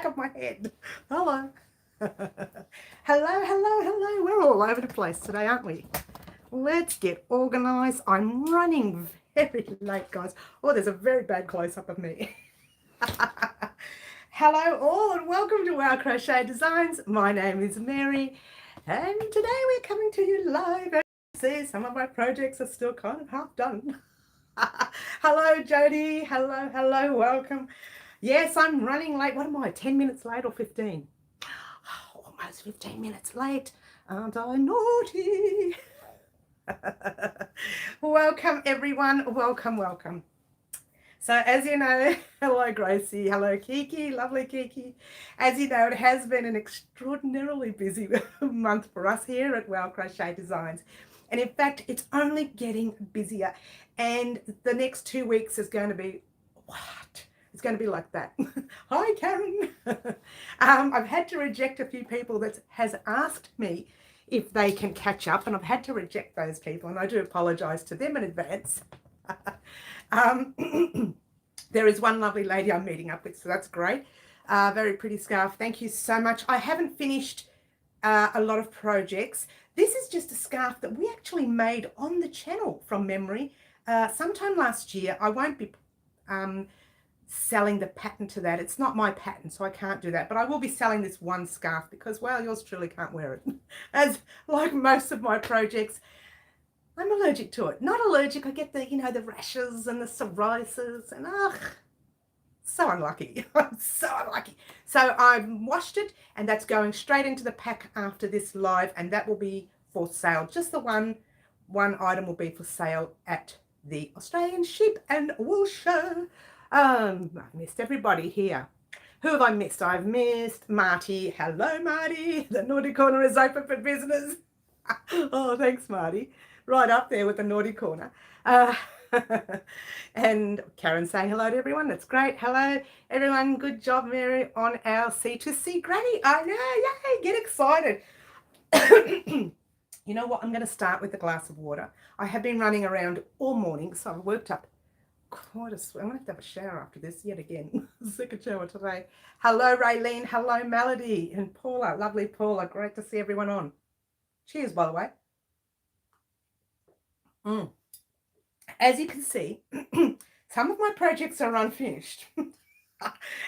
of my head. Hello. Hello. We're all over the place today, aren't we? Let's get organised. I'm running very late, guys. Oh, there's a very bad close-up of me. Hello all and welcome to our Crochet Designs. My name is Mary and today we're coming to you live. As you see, some of my projects are still kind of half done. Hello Jody, hello, welcome. Yes, I'm running late. What am I, 10 minutes late or 15? Almost 15 minutes late. Aren't I naughty? Welcome everyone, welcome. So as you know, hello Gracie, hello Kiki, lovely Kiki. As you know, it has been an extraordinarily busy month for us here at Wow Crochet Designs. And in fact, it's only getting busier. And the next 2 weeks is going to be, what? It's going to be like that. Hi Karen. I've had to reject a few people that has asked me if they can catch up, and I've had to reject those people, and I do apologise to them in advance. There is one lovely lady I'm meeting up with, so that's great. Very pretty scarf. Thank you so much. I haven't finished a lot of projects. This is just a scarf that we actually made on the channel from memory sometime last year. I won't be selling the pattern to that. It's not my pattern, so I can't do that. But I will be selling this one scarf because, well, yours truly can't wear it. As like most of my projects, I'm allergic to it. Not allergic, I get the, you know, the rashes and the psoriasis and so unlucky. I'm so unlucky. So I've washed it and that's going straight into the pack after this live, and that will be for sale. Just the one item will be for sale at the Australian Sheep and Wool Show. I've missed everybody here. Who have I missed? I've missed Marty. Hello, Marty. The Naughty Corner is open for business. Oh, thanks, Marty. Right up there with the Naughty Corner. And Karen saying hello to everyone. That's great. Hello, everyone. Good job, Mary, on our C2C Granny. I know. Yay. Get excited. You know what? I'm going to start with a glass of water. I have been running around all morning, so I've worked up quite a sweat. I'm going to have a shower after this yet again. Second shower today. Hello, Raylene. Hello, Melody. And Paula. Lovely Paula. Great to see everyone on. Cheers, by the way. As you can see, some of my projects are unfinished.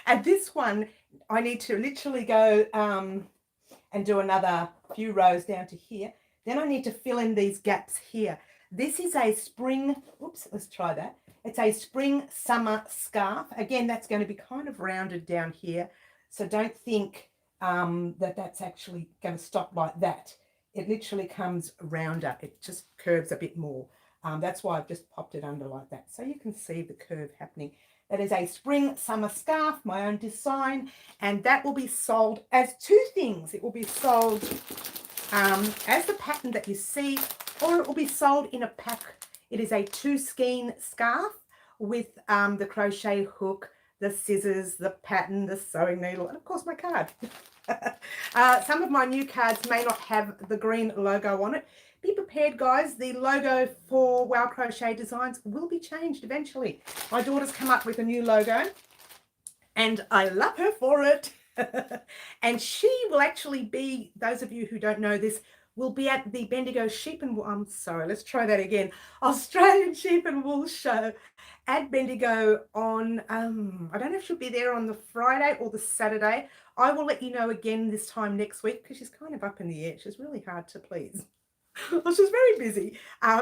And this one, I need to literally go and do another few rows down to here. Then I need to fill in these gaps here. This is a spring, oops, let's try that. It's a spring summer scarf. Again, that's going to be kind of rounded down here. So don't think that that's actually going to stop like that. It literally comes rounder. It just curves a bit more. That's why I've just popped it under like that. So you can see the curve happening. That is a spring summer scarf, my own design. And that will be sold as two things. It will be sold as the pattern that you see, or it will be sold in a pack. It is a 2-skein scarf with the crochet hook, the scissors, the pattern, the sewing needle, and of course my card. Some of my new cards may not have the green logo on it. Be prepared, guys. The logo for Wow Crochet Designs will be changed eventually. My daughter's come up with a new logo and I love her for it. And she will actually be, those of you who don't know this, will be at the Bendigo Sheep and Wool, I'm sorry, let's try that again. Australian Sheep and Wool Show at Bendigo on, I don't know if she'll be there on the Friday or the Saturday. I will let you know again this time next week because she's kind of up in the air. She's really hard to please. Well, she's very busy.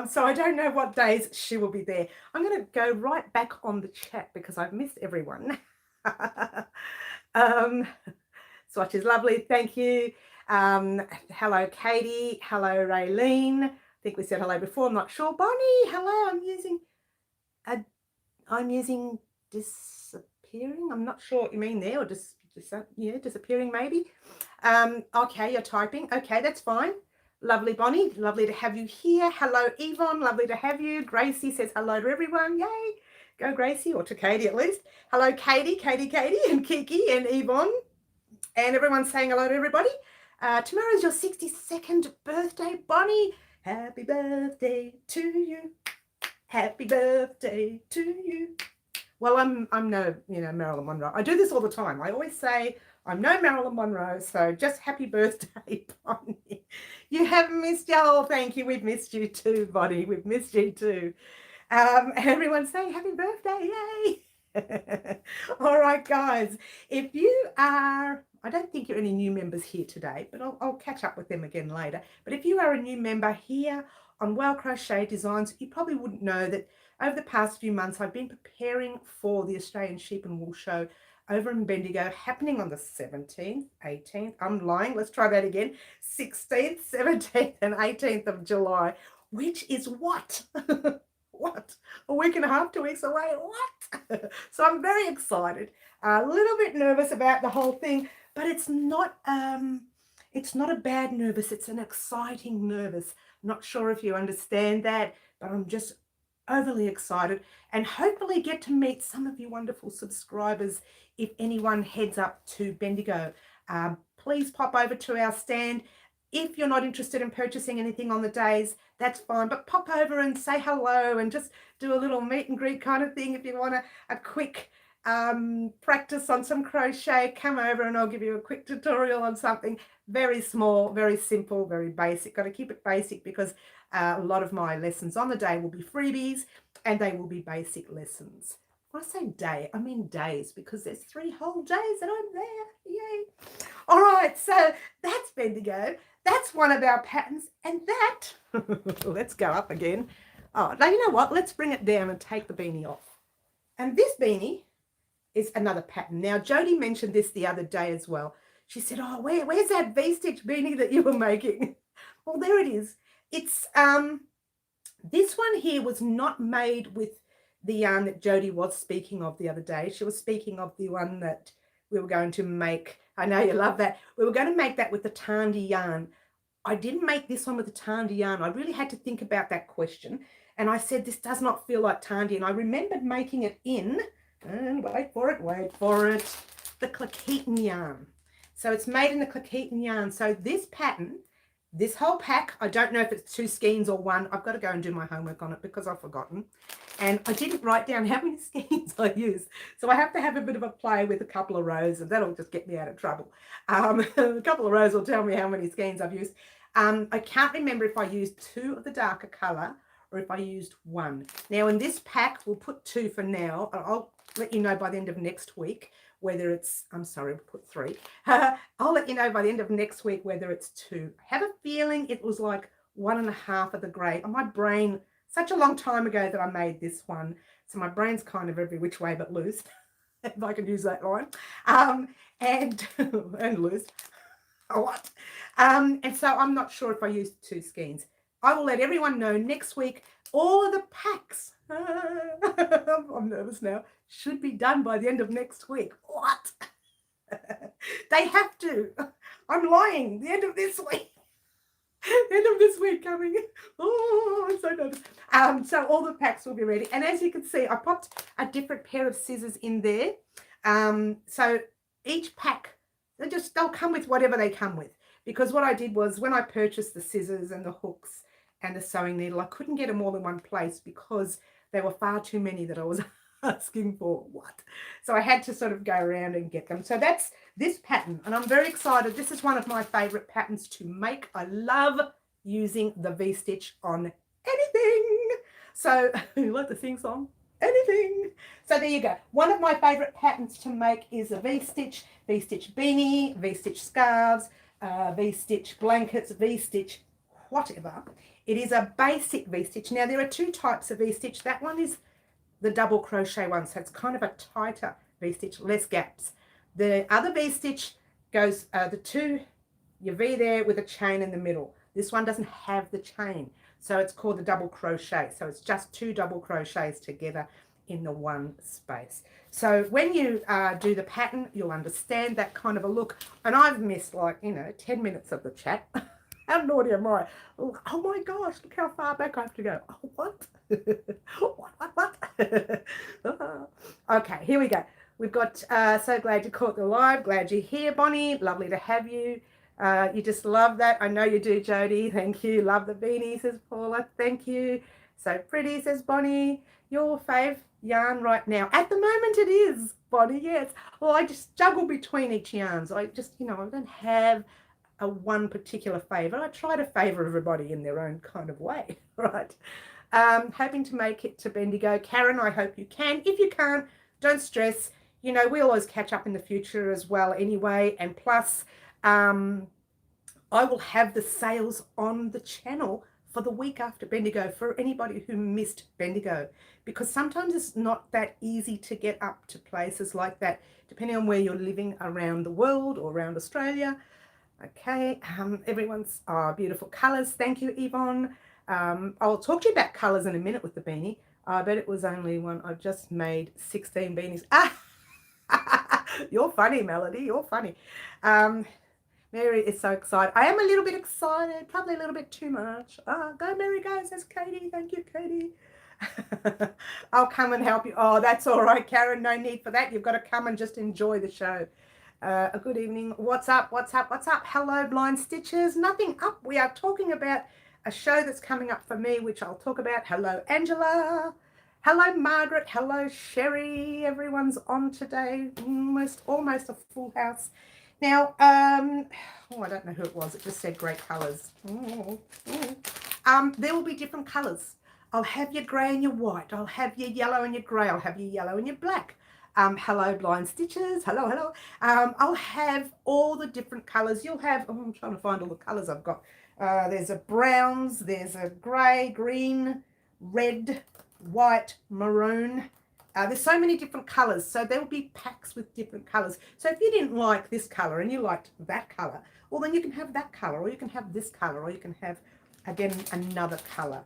So I don't know what days she will be there. I'm going to go right back on the chat because I've missed everyone. Swatch is lovely. Thank you. Hello, Katie. Hello, Raylene. I think we said hello before. I'm not sure. Bonnie, hello. I'm using disappearing. I'm not sure what you mean there, or just yeah, disappearing maybe. Okay, you're typing. Okay, that's fine. Lovely, Bonnie. Lovely to have you here. Hello, Yvonne. Lovely to have you. Gracie says hello to everyone. Yay. Go, Gracie, or to Katie at least. Hello, Katie, and Kiki, and Yvonne. And everyone's saying hello to everybody. Tomorrow's your 62nd birthday, Bonnie. Happy birthday to you. Happy birthday to you. Well, I'm no, Marilyn Monroe. I do this all the time. I always say I'm no Marilyn Monroe, so just happy birthday, Bonnie. You haven't missed y'all. Thank you. We've missed you too, Bonnie. We've missed you too. Everyone's saying happy birthday. Yay. All right, guys. If you are, I don't think you're any new members here today, but I'll catch up with them again later. But if you are a new member here on Well Crochet Designs, you probably wouldn't know that over the past few months, I've been preparing for the Australian Sheep and Wool Show over in Bendigo, happening on the 17th, 18th, I'm lying, let's try that again, 16th, 17th and 18th of July, which is what? What? A week and a half, 2 weeks away, what? So I'm very excited, a little bit nervous about the whole thing, but it's not a bad nervous, it's an exciting nervous. Not sure if you understand that, but I'm just overly excited and hopefully get to meet some of you wonderful subscribers if anyone heads up to Bendigo. Please pop over to our stand. If you're not interested in purchasing anything on the days, that's fine, but pop over and say hello and just do a little meet and greet kind of thing. If you want a quick practice on some crochet, come over and I'll give you a quick tutorial on something very small, very simple, very basic. Got to keep it basic because a lot of my lessons on the day will be freebies and they will be basic lessons. When I say day, I mean days, because there's 3 whole days that I'm there. Yay. All right, so that's Bendigo. That's one of our patterns. And that, let's go up again. Oh, now you know what? Let's bring it down and take the beanie off. And this beanie is another pattern. Now, Jody mentioned this the other day as well. She said, oh, where's that V-stitch beanie that you were making? Well, there it is. It's this one here was not made with the yarn that Jody was speaking of the other day. She was speaking of the one that we were going to make. I know you love that. We were going to make that with the Tandy yarn. I didn't make this one with the Tandy yarn. I really had to think about that question. And I said, this does not feel like Tandy. And I remembered making it in, and wait for it, the Clequeton yarn. So it's made in the Clequeton yarn. So this pattern, this whole pack, I don't know if it's 2 skeins or 1. I've got to go and do my homework on it because I've forgotten. And I didn't write down how many skeins I used. So I have to have a bit of a play with a couple of rows and that'll just get me out of trouble. A couple of rows will tell me how many skeins I've used. I can't remember if I used 2 of the darker colour or if I used 1. Now in this pack, we'll put 2 for now. I'll let you know by the end of next week whether it's, I'm sorry, we'll put 3. I'll let you know by the end of next week whether it's 2. I have a feeling it was like 1.5 of the grey. My brain, such a long time ago that I made this one, so my brain's kind of every which way but loose, if I can use that line, and loose a lot. And so I'm not sure if I used 2 skeins. I will let everyone know next week. All of the packs, I'm nervous now, should be done by the end of next week. What? They have to. I'm lying. The end of this week. The end of this week coming. Oh, I'm so nervous. So all the packs will be ready. And as you can see, I popped a different pair of scissors in there. So each pack, they'll come with whatever they come with. Because what I did was when I purchased the scissors and the hooks and the sewing needle, I couldn't get them all in one place because there were far too many that I was asking for. What? So I had to sort of go around and get them. So that's this pattern, and I'm very excited. This is one of my favorite patterns to make. I love using the V-stitch on anything. So you like the sing song? Anything. So there you go. One of my favorite patterns to make is a V-stitch beanie, V-stitch scarves, V-stitch blankets, V-stitch whatever. It is a basic V-stitch. Now there are 2 types of V-stitch. That one is the double crochet one, so it's kind of a tighter V-stitch, less gaps. The other V-stitch goes your V there with a chain in the middle. This one doesn't have the chain, so it's called the double crochet. So it's just 2 double crochets together in the one space. So when you do the pattern, you'll understand that kind of a look. And I've missed 10 minutes of the chat. How naughty am I? Oh my gosh, look how far back I have to go. Oh, what? What? Okay, here we go. We've got, so glad you caught the live. Glad you're here, Bonnie. Lovely to have you. You just love that. I know you do, Jody. Thank you. Love the beanie, says Paula. Thank you. So pretty, says Bonnie. Your fave yarn right now. At the moment it is, Bonnie, yes. Well, I just juggle between each yarns. I just, I don't have a one particular favourite. I try to favour everybody in their own kind of way, right? Hoping to make it to Bendigo. Karen, I hope you can. If you can't, don't stress. We always catch up in the future as well anyway. And plus, I will have the sales on the channel for the week after Bendigo for anybody who missed Bendigo, because sometimes it's not that easy to get up to places like that, depending on where you're living around the world or around Australia. Okay, everyone's beautiful colours. Thank you, Yvonne. I'll talk to you about colours in a minute with the beanie. I bet it was only one. I just made 16 beanies. You're funny, Melody. You're funny. Mary is so excited. I am a little bit excited, probably a little bit too much. Go, Mary, go, says Katie. Thank you, Katie. I'll come and help you. Oh, that's all right, Karen. No need for that. You've got to come and just enjoy the show. A good evening. What's up? What's up? What's up? Hello, Blind Stitches. Nothing up. We are talking about a show that's coming up for me, which I'll talk about. Hello, Angela. Hello, Margaret. Hello, Sherry. Everyone's on today. Almost a full house. Now, I don't know who it was. It just said great colours. There will be different colours. I'll have your grey and your white. I'll have your yellow and your grey. I'll have your yellow and your black. Hello, Blind Stitches. Hello, hello. I'll have all the different colours. You'll have, I'm trying to find all the colours I've got. There's a browns, there's a grey, green, red, white, maroon. There's so many different colours, so there will be packs with different colours. So if you didn't like this colour and you liked that colour, well, then you can have that colour, or you can have this colour, or you can have, again, another colour.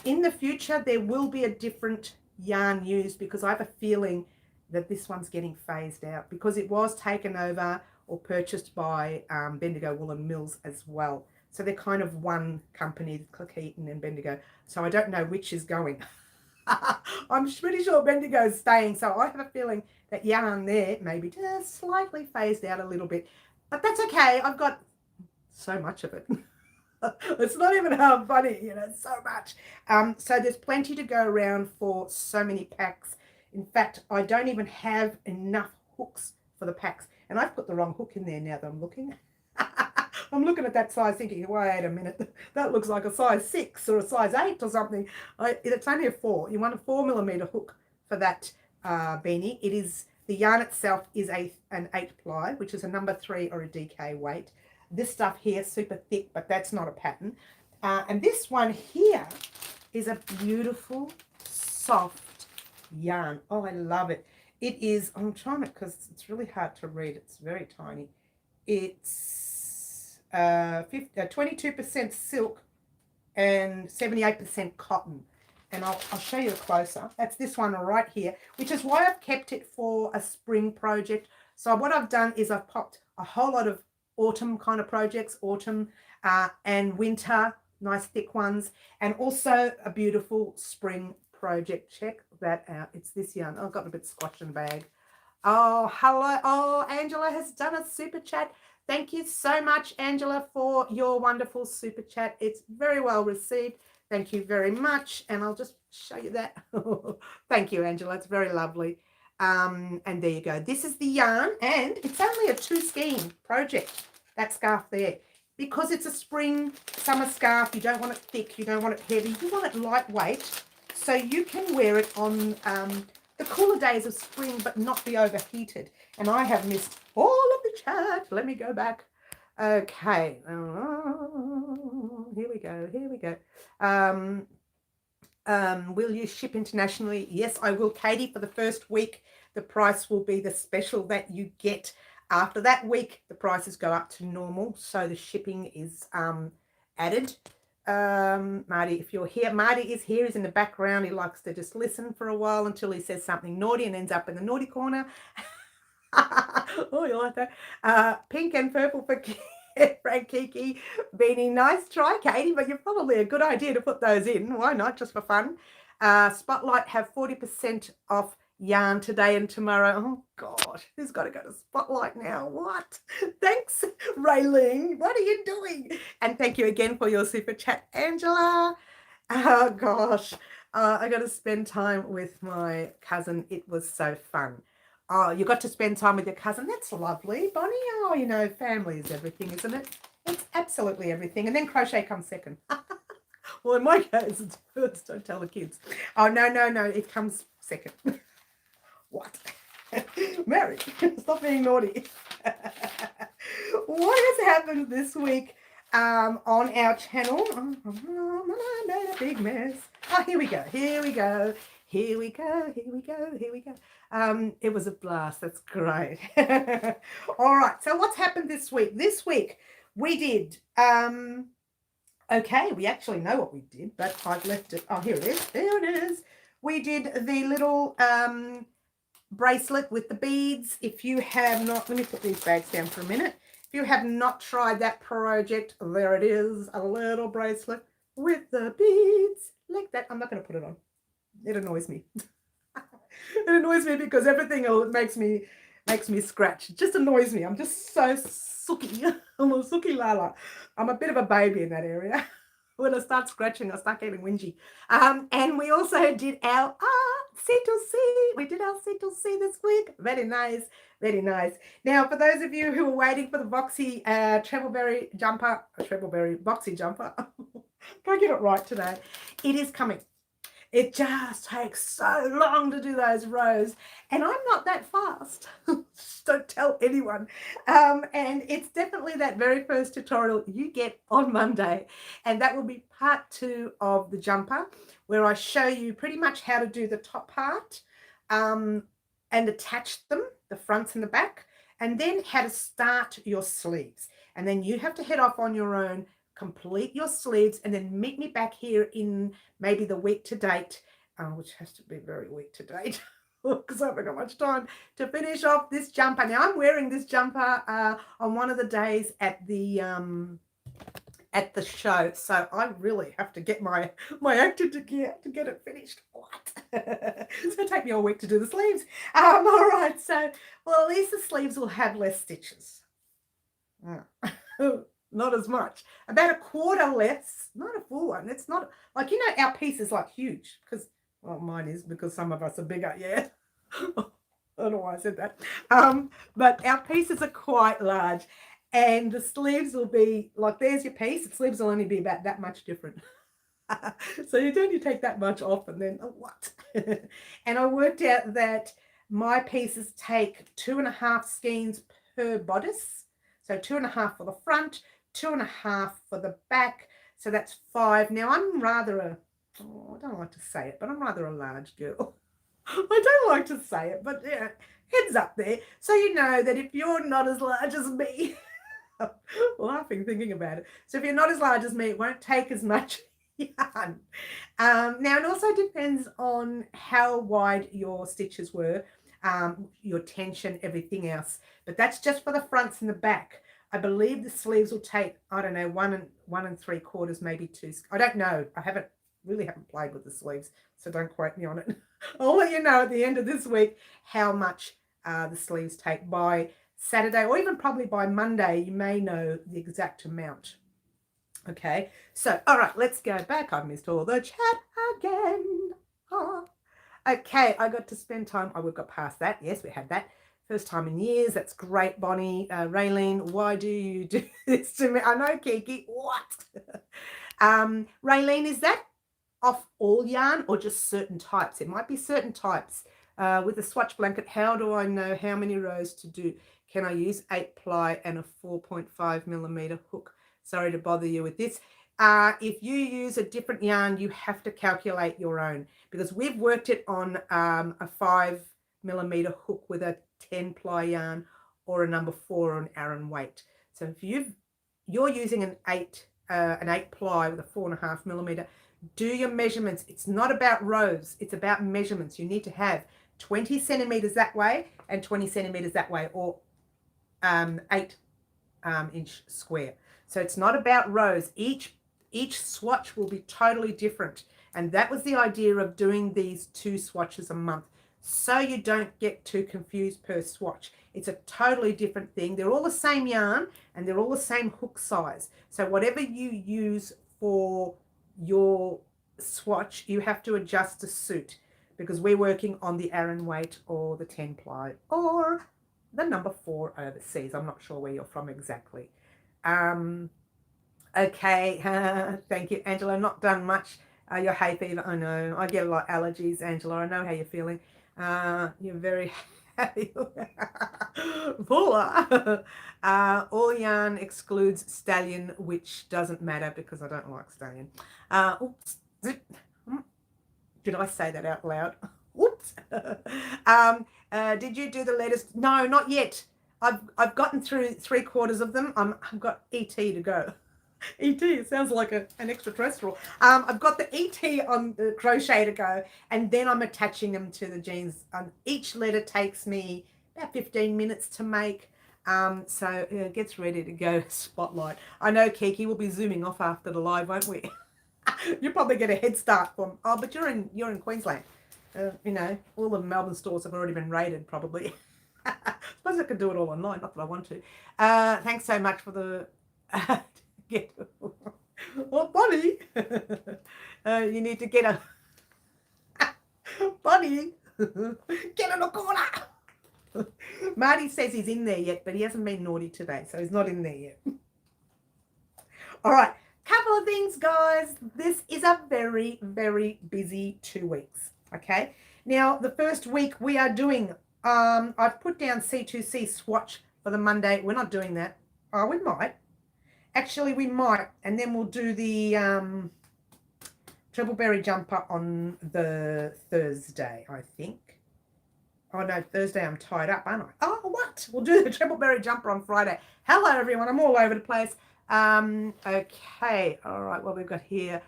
In the future, there will be a different yarn used, because I have a feeling that this one's getting phased out, because it was taken over or purchased by Bendigo Woolen Mills as well. So they're kind of one company, Cleckheaton and Bendigo. So I don't know which is going. I'm pretty sure Bendigo is staying, so I have a feeling that yarn there may be just slightly phased out a little bit. But that's okay. I've got so much of it. It's not even half funny, so much. So there's plenty to go around for so many packs. In fact, I don't even have enough hooks for the packs. And I've put the wrong hook in there now that I'm looking. I'm looking at that size thinking, wait a minute, that looks like a size 6 or a size 8 or something. It's only a 4. You want a 4mm hook for that beanie. It is, the yarn itself is an 8 ply, which is a number 3 or a DK weight. This stuff here is super thick, but that's not a pattern. And this one here is a beautiful, soft yarn. Oh, I love it. It is, I'm trying to, because it's really hard to read. It's very tiny. It's 22% silk and 78% cotton. And I'll show you a closer. That's this one right here, which is why I've kept it for a spring project. So what I've done is I've popped a whole lot of autumn kind of projects, autumn and winter, nice thick ones, and also a beautiful spring project. Check that out. It's this yarn. I've got a bit squashed in the bag. Oh, hello. Oh, Angela has done a super chat. Thank you so much, Angela, for your wonderful super chat. It's very well received. Thank you very much. And I'll just show you that. Thank you, Angela. It's very lovely. And there you go. This is the yarn, and it's only a 2-skein project, that scarf there. Because it's a spring summer scarf, you don't want it thick, you don't want it heavy, you want it lightweight, so you can wear it on the cooler days of spring, but not be overheated. And I have missed all of the chat. Let me go back. Okay. Here we go. Here we go. Will you ship internationally? Yes, I will, Katie. For the first week, the price will be the special that you get. After that week, the prices go up to normal, so the shipping is added. Marty, if you're here, Marty is here. He's in the background. He likes to just listen for a while until he says something naughty and ends up in the naughty corner. Oh, you like that? Pink and purple for Frank Kiki. Beanie, nice try, Katie, but you're probably a good idea to put those in. Why not? Just for fun. Spotlight have 40% off yarn today and tomorrow. Oh gosh, who's got to go to Spotlight now? What? Thanks, Raylene. What are you doing? And thank you again for your super chat, Angela. Oh gosh. I got to spend time with my cousin. It was so fun. Oh, you got to spend time with your cousin. That's lovely, Bonnie. Oh, you know, family is everything, isn't it? It's absolutely everything. And then crochet comes second. Well, in my case, it's don't tell the kids. Oh, no, no, no. It comes second. What? Mary, stop being naughty. What has happened this week on our channel? Oh, I made a big mess. Oh, here we go. Here we go. Here we go. Here we go. Here we go. It was a blast. That's great. All right. So what's happened this week? This week we did. Okay, we actually know what we did, but I've left it. Oh, here it is. There it is. We did the little bracelet with the beads. If you have not, let me put these bags down for a minute. If you have not tried that project, there it is, a little bracelet with the beads like that. I'm not going to put it on. It annoys me. It annoys me because everything makes me scratch. It just annoys me. I'm just so sooky. I'm a sooky lala. I'm a bit of a baby in that area. When I start scratching, I start getting whingy. And we also did our C2C. We did our C2C this week. Very nice. Very nice. Now, for those of you who are waiting for the Boxy Trebleberry jumper, Boxy jumper, can't get it right today. It is coming. It just takes so long to do those rows, and I'm not that fast. Don't tell anyone. And it's definitely that very first tutorial you get on Monday, and that will be part 2 of the jumper, where I show you pretty much how to do the top part and attach them, the fronts and the back, and then how to start your sleeves. And then you have to head off on your own, complete your sleeves, and then meet me back here in maybe the week to date, which has to be very week to date because I haven't got much time to finish off this jumper. Now I'm wearing this jumper on one of the days at the show, so I really have to get my act to get it finished. What? It's going to take me all week to do the sleeves. All right, so well, at least the sleeves will have less stitches. Not as much, about a quarter less, not a full one. It's not like, you know, our piece is like huge because, well, mine is because some of us are bigger. Yeah. I don't know why I said that. But our pieces are quite large, and the sleeves will be like, there's your piece. The sleeves will only be about that much different. So you don't take that much off and then, oh, what? And I worked out that my pieces take 2.5 skeins per bodice. So 2.5 for the front, 2.5 for the back, so that's 5. Now I'm rather I don't like to say it, but I'm rather a large girl. I don't like to say it, but yeah, heads up there, so you know that if you're not as large as me, laughing thinking about it, so if you're not as large as me, it won't take as much yarn. Now it also depends on how wide your stitches were, your tension, everything else, but that's just for the fronts and the back. I believe the sleeves will take, I don't know, 1 3/4, maybe 2. I don't know. I really haven't played with the sleeves, so don't quote me on it. I'll let you know at the end of this week how much the sleeves take. By Saturday, or even probably by Monday, you may know the exact amount. Okay, so all right, let's go back. I've missed all the chat again. Oh. Okay, I got to spend time. We've got past that. Yes, we had that. First time in years. That's great, Bonnie. Raylene, why do you do this to me? I know, Kiki. What? Raylene, is that off all yarn or just certain types? It might be certain types. With a swatch blanket, how do I know how many rows to do? Can I use 8-ply and a 4.5mm hook? Sorry to bother you with this. If you use a different yarn, you have to calculate your own, because we've worked it on a 5mm hook with a 10-ply yarn or a number 4 on Aran weight. So if you're using an 8-ply with a 4.5mm, do your measurements. It's not about rows, it's about measurements. You need to have 20 centimeters that way and 20 centimeters that way, or 8-inch square. So it's not about rows. Each swatch will be totally different, and that was the idea of doing these 2 swatches a month, so you don't get too confused per swatch. It's a totally different thing. They're all the same yarn and they're all the same hook size. So whatever you use for your swatch, you have to adjust to suit, because we're working on the Aran weight or the 10 ply or the number 4 overseas. I'm not sure where you're from exactly. Okay, thank you, Angela. Not done much. Your hay fever, I know. I get a lot of allergies, Angela. I know how you're feeling. You're very happy. Paula. All yarn excludes stallion, which doesn't matter because I don't like stallion. Oops. Did I say that out loud? Oops. Did you do the letters? No, not yet. I've gotten through 3/4 of them. I've got ET to go. ET, it sounds like an extraterrestrial. I've got the ET on the crochet to go, and then I'm attaching them to the jeans. Each letter takes me about 15 minutes to make. So it gets ready to go. Spotlight. I know Kiki will be zooming off after the live, won't we? You probably get a head start from. Oh, but you're in Queensland. You know, all the Melbourne stores have already been raided, probably. Suppose I could do it all online. Not that I want to. Thanks so much for the. Oh, Bonnie, you need to get a Bonnie, get in the corner. Marty says he's in there yet, but he hasn't been naughty today, so he's not in there yet. All right, couple of things, guys. This is a very, very busy 2 weeks. Okay, now the first week we are doing. I've put down C2C swatch for the Monday. We're not doing that. Oh, we might. Actually, we might, and then we'll do the treble berry jumper on the Thursday, I think. Oh, no, Thursday I'm tied up, aren't I? Oh, what? We'll do the treble berry jumper on Friday. Hello, everyone. I'm all over the place. Okay. All right, what we've got here.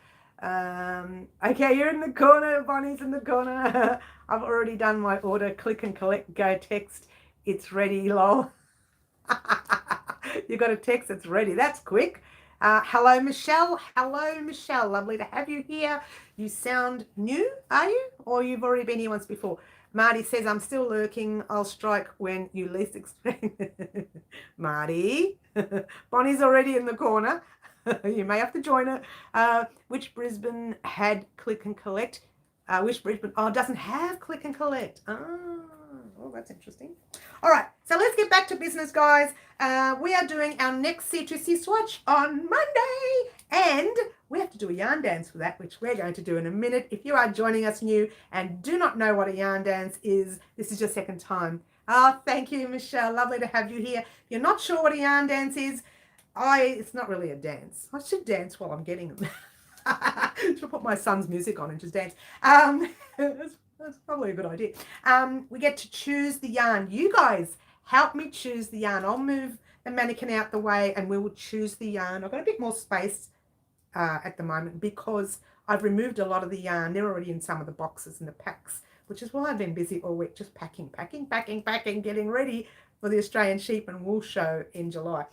Okay, you're in the corner. Bonnie's in the corner. I've already done my order. Click and collect. Go text. It's ready, lol. You got a text, it's ready. That's quick. Hello, Michelle. Hello, Michelle. Lovely to have you here. You sound new, are you? Or you've already been here once before? Marty says, I'm still lurking. I'll strike when you least expect. Marty. Bonnie's already in the corner. You may have to join her. Which Brisbane had click and collect? Which Brisbane? Oh, it doesn't have click and collect. Oh, that's interesting. All right, so let's get back to business, guys. We are doing our next C2C swatch on Monday, and we have to do a yarn dance for that, which we're going to do in a minute. If you are joining us new and do not know what a yarn dance is, this is your second time. Oh, thank you, Michelle. Lovely to have you here. If you're not sure what a yarn dance is, it's not really a dance. I should dance while I'm getting them. Should put my son's music on and just dance. That's probably a good idea. We get to choose the yarn. You guys help me choose the yarn. I'll move the mannequin out the way and we will choose the yarn. I've got a bit more space at the moment because I've removed a lot of the yarn. They're already in some of the boxes and the packs, which is why I've been busy all week just packing, getting ready for the Australian Sheep and Wool Show in July.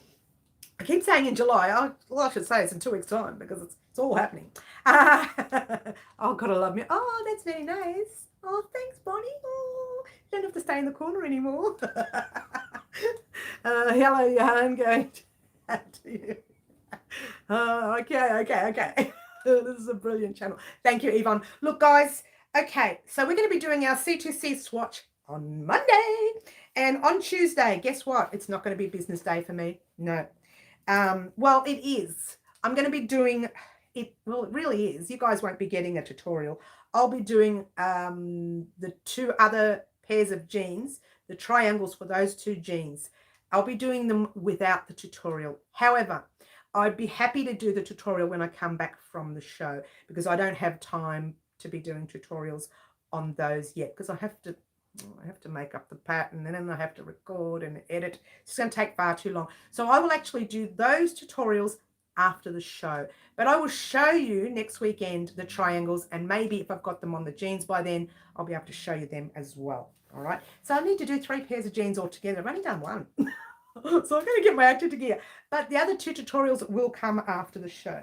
I keep saying in July. I should say it's in 2 weeks' time because it's all happening. Oh, gotta love me. Oh, that's very nice. Oh, thanks, Bonnie. Oh, you don't have to stay in the corner anymore. Hello, yarn, going to you. Okay. This is a brilliant channel. Thank you, Yvonne. Look, guys. Okay, so we're going to be doing our C2C swatch on Monday. And on Tuesday, guess what? It's not going to be business day for me. No. Well, it is. I'm going to be doing it. Well, it really is. You guys won't be getting a tutorial. I'll be doing the 2 other pairs of jeans, the triangles for those 2 jeans. I'll be doing them without the tutorial. However, I'd be happy to do the tutorial when I come back from the show because I don't have time to be doing tutorials on those yet because I have to make up the pattern and then I have to record and edit. It's going to take far too long. So I will actually do those tutorials after the show. But I will show you next weekend the triangles, and maybe if I've got them on the jeans by then, I'll be able to show you them as well. All right. So I need to do 3 pairs of jeans altogether. I've only done 1. So I'm going to get my act together. But the other 2 tutorials will come after the show.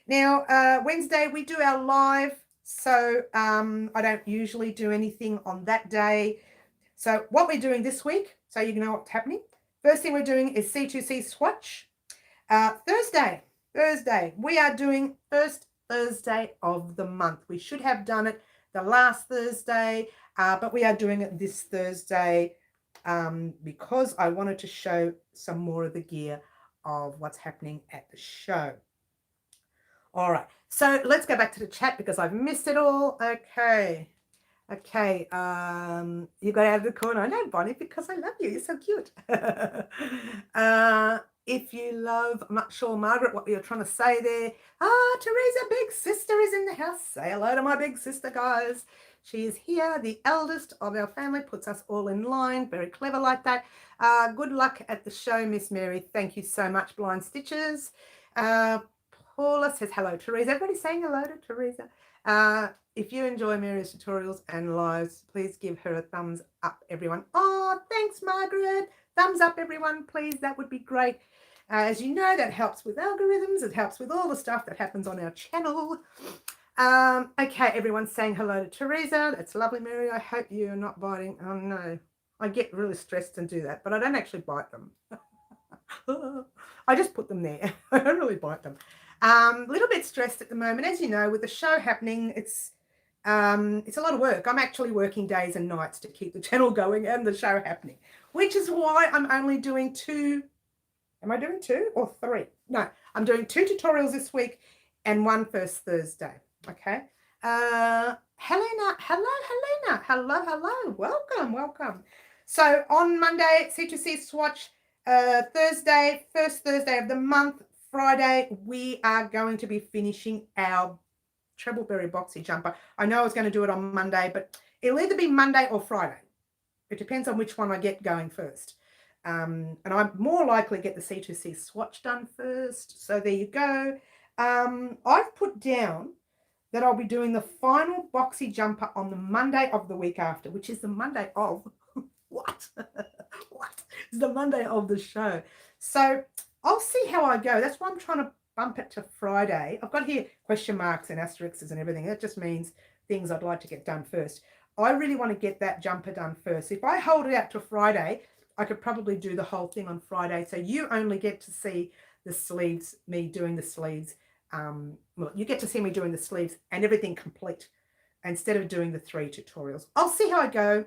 Now, Wednesday, we do our live. So I don't usually do anything on that day. So what we're doing this week, so you know what's happening. First thing we're doing is C2C swatch. Thursday, we are doing first Thursday of the month. We should have done it the last Thursday, but we are doing it this Thursday because I wanted to show some more of the gear of what's happening at the show. All right, so let's go back to the chat because I've missed it all. Okay, you got out of the corner. I know, Bonnie, because I love you. You're so cute. If you love, I'm not sure, Margaret, what you're trying to say there. Teresa, big sister is in the house. Say hello to my big sister, guys. She is here, the eldest of our family, puts us all in line. Very clever like that. Good luck at the show, Miss Mary. Thank you so much, Blind Stitches. Paula says hello, Teresa. Everybody saying hello to Teresa. If you enjoy Mary's tutorials and lives, please give her a thumbs up, everyone. Oh, thanks, Margaret. Thumbs up, everyone, please. That would be great. As you know, that helps with algorithms. It helps with all the stuff that happens on our channel. Okay, everyone's saying hello to Teresa. That's lovely, Mary. I hope you're not biting. Oh, no. I get really stressed and do that, but I don't actually bite them. I just put them there. I don't really bite them. A little bit stressed at the moment. As you know, with the show happening, it's a lot of work. I'm actually working days and nights to keep the channel going and the show happening, which is why I'm only doing 2. Am I doing 2 or 3? No, I'm doing 2 tutorials this week and 1 first Thursday. Okay. Helena, hello. Welcome. So on Monday, C2C swatch, Thursday, first Thursday of the month, Friday, we are going to be finishing our Trebbleberry boxy jumper. I know I was going to do it on Monday, but it'll either be Monday or Friday. It depends on which one I get going first. And I'm more likely to get the C2C swatch done first. So there you go. I've put down that I'll be doing the final boxy jumper on the Monday of the week after, which is the Monday of what? What? It's the Monday of the show. So I'll see how I go. That's why I'm trying to bump it to Friday. I've got here question marks and asterisks and everything. That just means things I'd like to get done first. I really want to get that jumper done first. If I hold it out to Friday, I could probably do the whole thing on Friday. So you only get to see the sleeves, me doing the sleeves. Well, you get to see me doing the sleeves and everything complete instead of doing the 3 tutorials. I'll see how I go.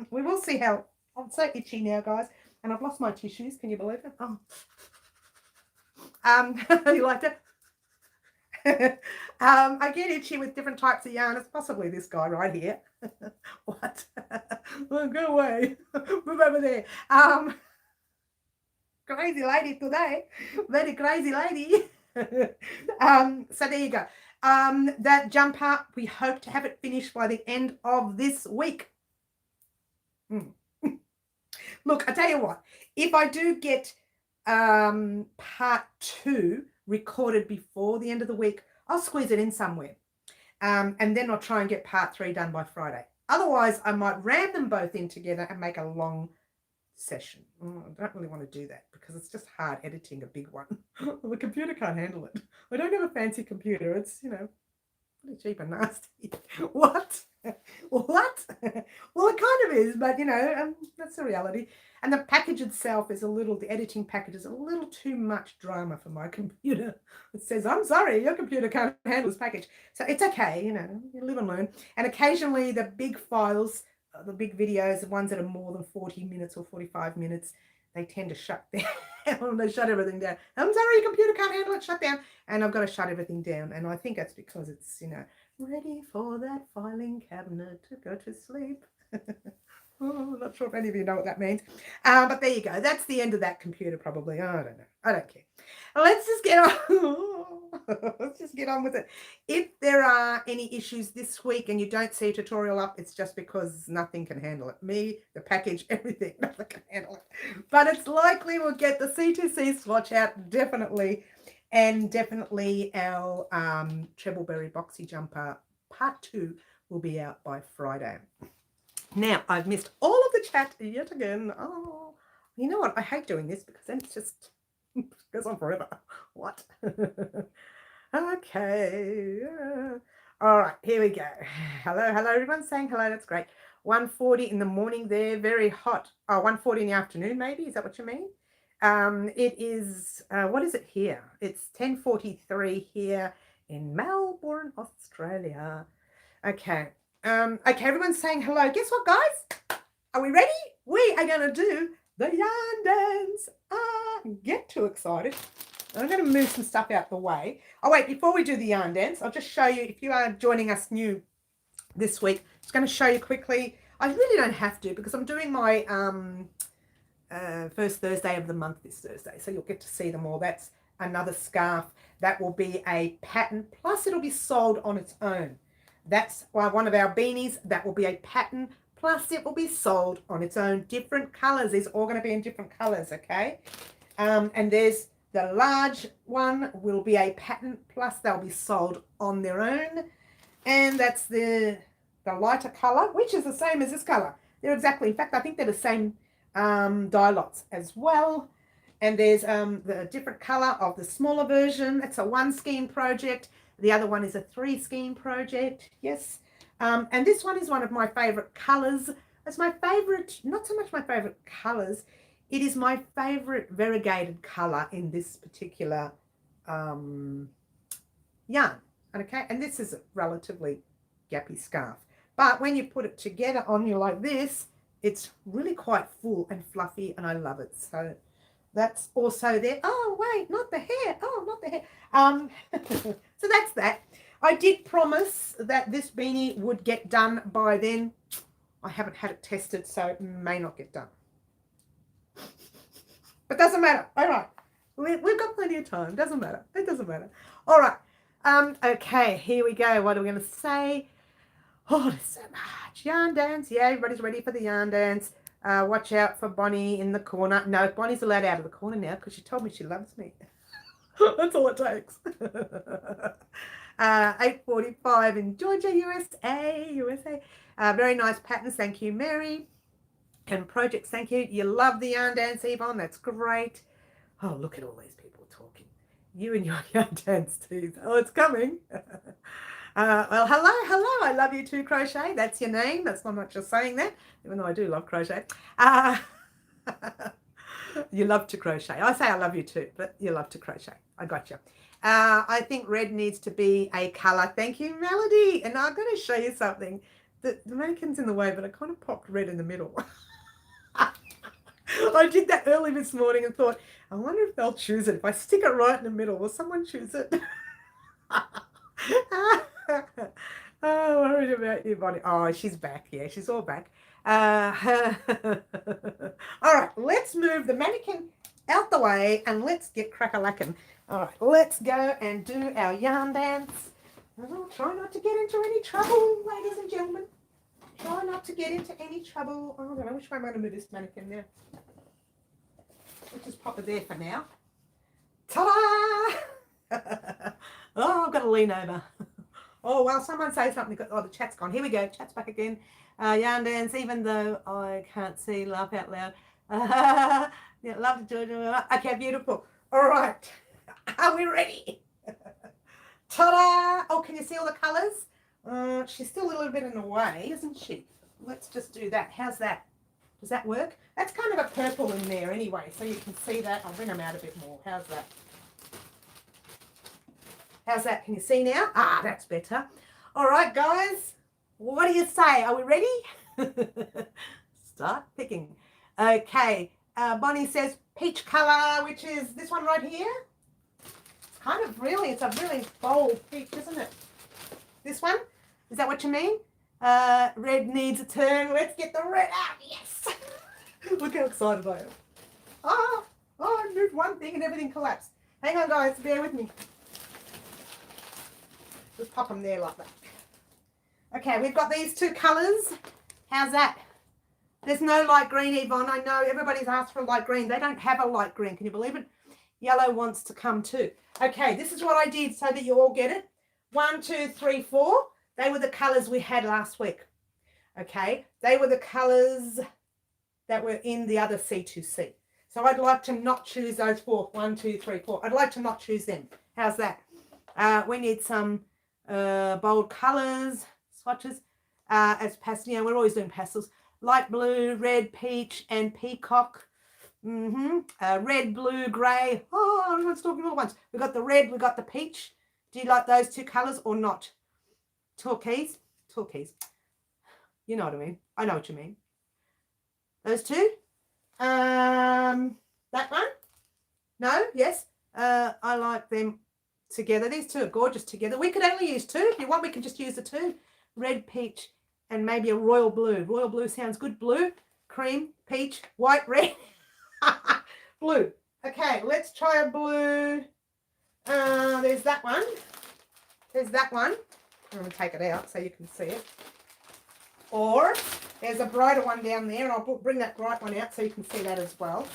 We will see how. I'm so itchy now, guys. And I've lost my tissues. Can you believe it? Oh. You liked it? I get itchy with different types of yarn. It's possibly this guy right here. What? Well, go away. Move over there. Crazy lady today. Very crazy lady. So there you go. That jumper, we hope to have it finished by the end of this week. Look, I tell you what, if I do get part 2 recorded before the end of the week, I'll squeeze it in somewhere. And then I'll try and get part 3 done by Friday. Otherwise, I might ram them both in together and make a long session. I don't really want to do that because it's just hard editing a big one. The computer can't handle it. I don't have a fancy computer. It's, pretty cheap and nasty. What? What? Well, it kind of is, but that's the reality. And the package itself is the editing package is a little too much drama for my computer. It says, I'm sorry, your computer can't handle this package. So it's okay, you live and learn. And occasionally the big files, the big videos, the ones that are more than 40 minutes or 45 minutes, they tend to shut down. They shut everything down. I'm sorry, your computer can't handle it, shut down. And I've got to shut everything down. And I think that's because it's, ready for that filing cabinet to go to sleep. Oh, I'm not sure if any of you know what that means. But there you go. That's the end of that computer probably. Oh, I don't know. I don't care. Let's just get on. Let's just get on with it. If there are any issues this week and you don't see a tutorial up, it's just because nothing can handle it. Me, the package, everything, nothing can handle it. But it's likely we'll get the C2C swatch out, definitely. And definitely our Trebbleberry boxy jumper part 2 will be out by Friday. Now, I've missed all of the chat yet again. Oh, you know what? I hate doing this because then it's just goes on forever. What? Okay. All right, here we go. Hello, everyone's saying hello. That's great. 1:40 in the morning there, very hot. Oh, 1:40 in the afternoon, maybe. Is that what you mean? It is, what is it here? It's 10:43 here in Melbourne, Australia. Okay. Okay, everyone's saying hello. Guess what, guys? Are we ready? We are going to do the yarn dance. Get too excited. I'm going to move some stuff out the way. Oh, wait, before we do the yarn dance, I'll just show you, if you are joining us new this week, I'm just going to show you quickly. I really don't have to because I'm doing my first Thursday of the month this Thursday. So you'll get to see them all. That's another scarf. That will be a pattern, plus it'll be sold on its own. That's one of our beanies. That will be a pattern, plus it will be sold on its own. Different colours. These are all going to be in different colours, okay? And there's the large one will be a pattern, plus they'll be sold on their own. And that's the lighter colour, which is the same as this colour. They're exactly, in fact, I think they're the same dye lots as well. And there's the different colour of the smaller version. It's a 1 skein project. The other one is a 3 skein project. Yes. And this one is one of my favourite colours. It's my favourite, not so much my favourite colours. It is my favourite variegated colour in this particular yarn. Okay. And this is a relatively gappy scarf. But when you put it together on you like this, it's really quite full and fluffy, and I love it. So that's also there. Oh, wait, not the hair. Oh, not the hair. So that's that. I did promise that this beanie would get done by then. I haven't had it tested, so it may not get done. But doesn't matter. All right. We've got plenty of time. Doesn't matter. It doesn't matter. All right. Okay, here we go. What are we going to say? Oh, there's so much. Yarn dance. Yeah, everybody's ready for the yarn dance. Watch out for Bonnie in the corner. No, Bonnie's allowed out of the corner now because she told me she loves me. That's all it takes. 8:45 in Georgia, USA. Very nice patterns. Thank you, Mary. And projects, thank you. You love the yarn dance, Yvonne. That's great. Oh, look at all these people talking. You and your yarn dance too. Oh, it's coming. Well, hello. I love you too, Crochet. That's your name. That's I'm not just saying that, even though I do love crochet. You love to crochet. I say I love you too, but you love to crochet. I got you. I think red needs to be a colour. Thank you, Melody. And I'm going to show you something. The mannequin's in the way, but I kind of popped red in the middle. I did that early this morning and thought, I wonder if they'll choose it. If I stick it right in the middle, will someone choose it? Oh, worried about you, Bonnie. Oh, she's back. Yeah, she's all back. All right, let's move the mannequin out the way and let's get crack-a-lackin'. All right, let's go and do our yarn dance. Oh, try not to get into any trouble, ladies and gentlemen. Try not to get into any trouble. Oh, I don't know which way I'm going to move this mannequin now. Let's just pop it there for now. Ta-da! Oh, I've got to lean over. Oh, well, someone say something. Oh, the chat's gone. Here we go. Chat's back again. Yarn dance, even though I can't see, laugh out loud. Yeah, love to do it. Okay, beautiful. All right. Are we ready? Ta-da! Oh, can you see all the colours? She's still a little bit in the way, isn't she? Let's just do that. How's that? Does that work? That's kind of a purple in there anyway, so you can see that. I'll bring them out a bit more. How's that? How's that? Can you see now? Ah, that's better. All right, guys. What do you say? Are we ready? Start picking. Okay. Bonnie says peach colour, which is this one right here. It's kind of really, it's a really bold peach, isn't it? This one? Is that what you mean? Red needs a turn. Let's get the red out. Yes. Look how excited I am. Oh, I moved one thing and everything collapsed. Hang on, guys. Bear with me. Just pop them there like that. Okay, we've got these two colours. How's that? There's no light green, Yvonne. I know everybody's asked for a light green. They don't have a light green. Can you believe it? Yellow wants to come too. Okay, this is what I did so that you all get it. 1, 2, 3, 4. They were the colours we had last week. Okay, they were the colours that were in the other C2C. So I'd like to not choose those 4. 1, 2, 3, 4. I'd like to not choose them. How's that? We need some bold colours, swatches, as pastel. You know, we're always doing pastels. Light blue, red, peach, and peacock. Red, blue, grey. Oh, everyone's talking all at once. We've got the red, we've got the peach. Do you like those two colours or not? Turquoise. You know what I mean. I know what you mean. Those two. That one. No. Yes. I like them together. These two are gorgeous together. We could only use two. If you want, we can just use the two. Red, peach, and maybe a royal blue. Royal blue sounds good. Blue, cream, peach, white, red. Blue. Okay, let's try a blue. There's that one. There's that one. I'm going to take it out so you can see it. Or there's a brighter one down there, and I'll bring that bright one out so you can see that as well.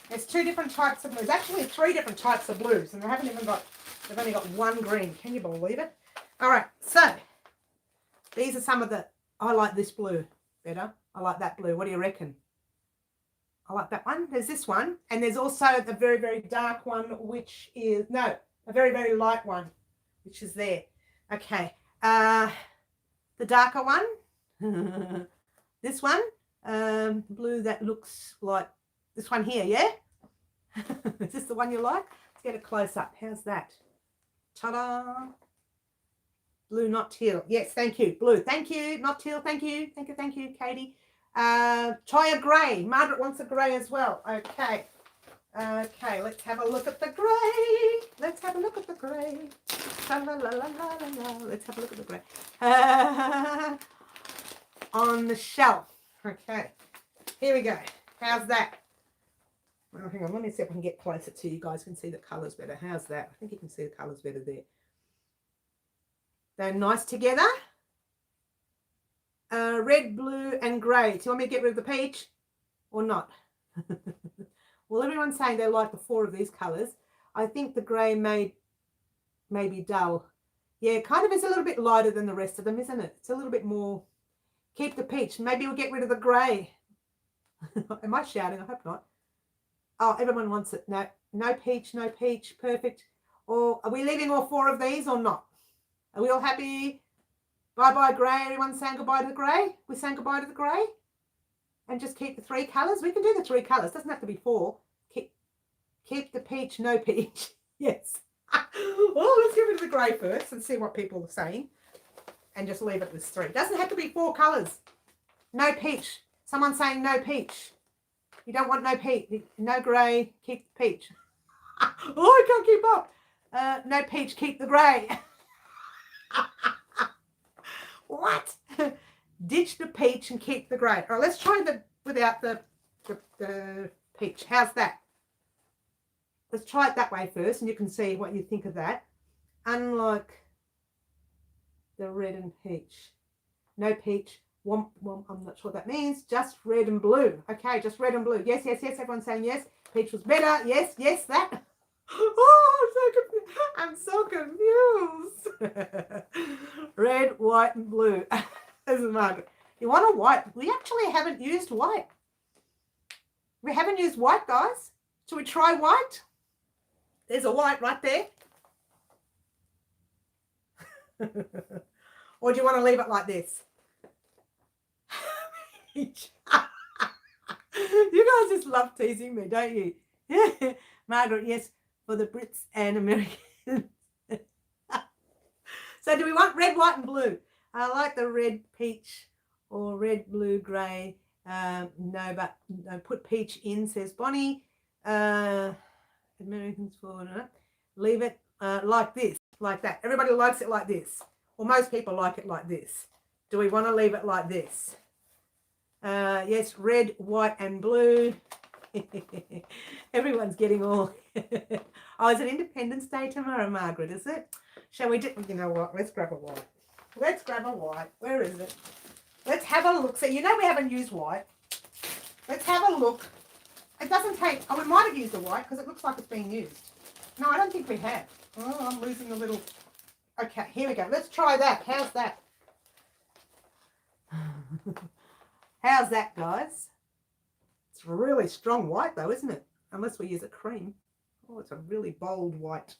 There's two different types of blues. Actually, three different types of blues, and they've only got one green. Can you believe it? All right, so these are some of the, I like this blue better. I like that blue. What do you reckon? I like that one. There's this one, and there's also the very, very dark one, which is, no, a very, very light one, which is there. Okay, the darker one, this one, blue that looks like this one here, yeah? Is this the one you like? Let's get a close up. How's that? Ta-da! Blue, not teal. Yes, thank you. Blue, thank you. Not teal, thank you. Thank you, Katie. Try a grey. Margaret wants a grey as well. Okay. Okay, let's have a look at the grey. Let's have a look at the grey. La, la, la, la, la, la. Let's have a look at the grey. On the shelf. Okay. Here we go. How's that? Oh, hang on. Let me see if I can get closer to you guys. Can see the colours better. How's that? I think you can see the colours better there. They're nice together. Red, blue, and grey. Do you want me to get rid of the peach or not? Well, everyone's saying they like the four of these colours. I think the grey may be dull. Yeah, it kind of is a little bit lighter than the rest of them, isn't it? It's a little bit more. Keep the peach. Maybe we'll get rid of the grey. Am I shouting? I hope not. Oh, everyone wants it. No, no peach, no peach. Perfect. Or are we leaving all four of these or not? Are we all happy? Bye-bye grey. Everyone's saying goodbye to the grey? We're saying goodbye to the grey? And just keep the three colours? We can do the three colours. Doesn't have to be four. Keep the peach, no peach. Yes. Well, let's get rid of the grey first and see what people are saying. And just leave it with three. Doesn't have to be four colours. No peach. Someone's saying no peach. You don't want no peach. No grey. Keep the peach. Oh, I can't keep up. No peach. Keep the grey. What? Ditch the peach and keep the grey. All right, let's try the without the peach. How's that? Let's try it that way first, and you can see what you think of that. Unlike the red and peach. No peach. Womp, womp. I'm not sure what that means. Just red and blue. Okay, just red and blue. Yes, yes, yes. Everyone's saying yes. Peach was better. Yes, yes, that. Oh, I'm so confused. Red, white, and blue. This is Margaret. You want a white? We actually haven't used white. We haven't used white, guys. Should we try white? There's a white right there. Or do you want to leave it like this? You guys just love teasing me, don't you? Yeah. Margaret, yes, for the Brits and Americans. So do we want red, white, and blue? I like the red, peach, or red, blue, grey. No, but no, put peach in, says Bonnie. Americans for leave it like this, like that. Everybody likes it like this. Or most people like it like this. Do we want to leave it like this? Yes, red, white, and blue. Everyone's getting all... Oh, is it Independence Day tomorrow, Margaret, is it? Shall we do... You know what? Let's grab a white. Let's grab a white. Where is it? Let's have a look. So you know we haven't used white. Let's have a look. It doesn't take... Oh, we might have used the white because it looks like it's being used. No, I don't think we have. Oh, I'm losing the little... Okay, here we go. Let's try that. How's that? How's that, guys? It's really strong white, though, isn't it? Unless we use a cream. Oh, it's a really bold white.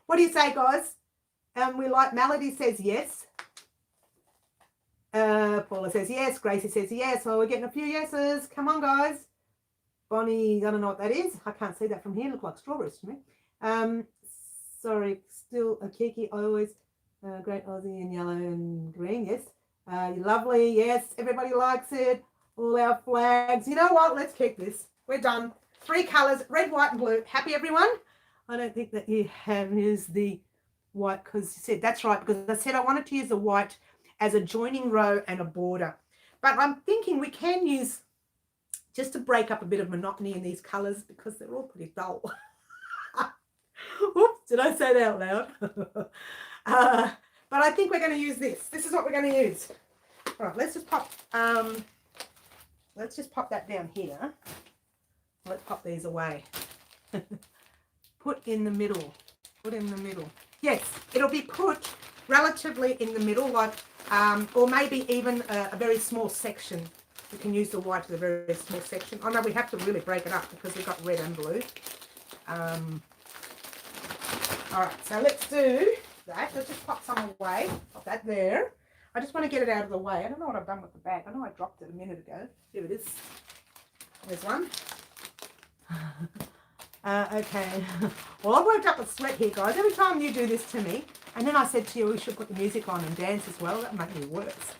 What do you say, guys? We like... Melody says yes. Paula says yes. Gracie says yes. Well, we're getting a few yeses. Come on, guys. Bonnie, I don't know what that is. I can't see that from here. Look like strawberries to me. Sorry, still a Kiki. I always great Aussie in yellow and green. Yes, lovely. Yes, everybody likes it. All our flags. You know what? Let's keep this. We're done. 3 colours: red, white, and blue. Happy, everyone? I don't think that you have used the white because you said that's right, because I said I wanted to use the white as a joining row and a border. But I'm thinking we can use, just to break up a bit of monotony in these colours, because they're all pretty dull. Oops, did I say that out loud? But I think we're going to use this. This is what we're going to use. All right, let's just pop that down here. Let's pop these away. Put in the middle. Put in the middle. Yes, it'll be put relatively in the middle, like, or maybe even a very small section. We can use the white as a very small section. Oh no, we have to really break it up because we've got red and blue. All right, so let's do that. Let's just pop some away. Pop that there. I just want to get it out of the way. I don't know what I've done with the bag. I know I dropped it a minute ago. Here it is. There's one. Okay. Well, I've worked up a sweat here, guys. Every time you do this to me, and then I said to you we should put the music on and dance as well. That would make me worse.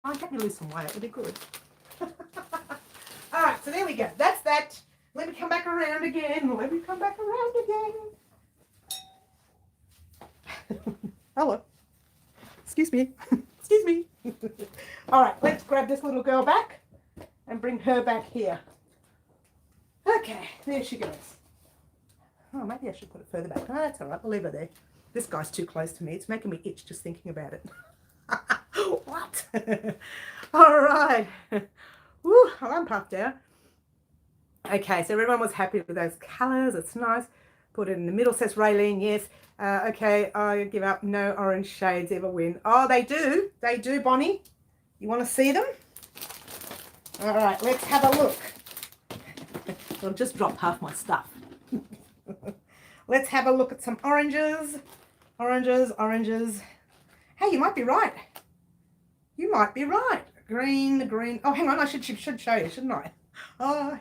Oh, get me lose some weight. It would be good. All right, so there we go. That's that. Let me come back around again. Let me come back around again. Hello. Excuse me. Excuse me. All right, let's grab this little girl back and bring her back here. Okay, there she goes. Oh, maybe I should put it further back. Oh, that's all right. I'll leave her there. This guy's too close to me. It's making me itch just thinking about it. What? All right. Woo, I'm puffed out. Okay, so everyone was happy with those colours. It's nice. Put it in the middle, says Raylene. Yes. Okay, I give up. No orange shades ever win. Oh, they do. They do, Bonnie. You want to see them? All right, let's have a look. I've just dropped half my stuff. Let's have a look at some oranges. Oranges, oranges. Hey, you might be right. You might be right. Green, green. Oh, hang on. I should show you, shouldn't I? Oh,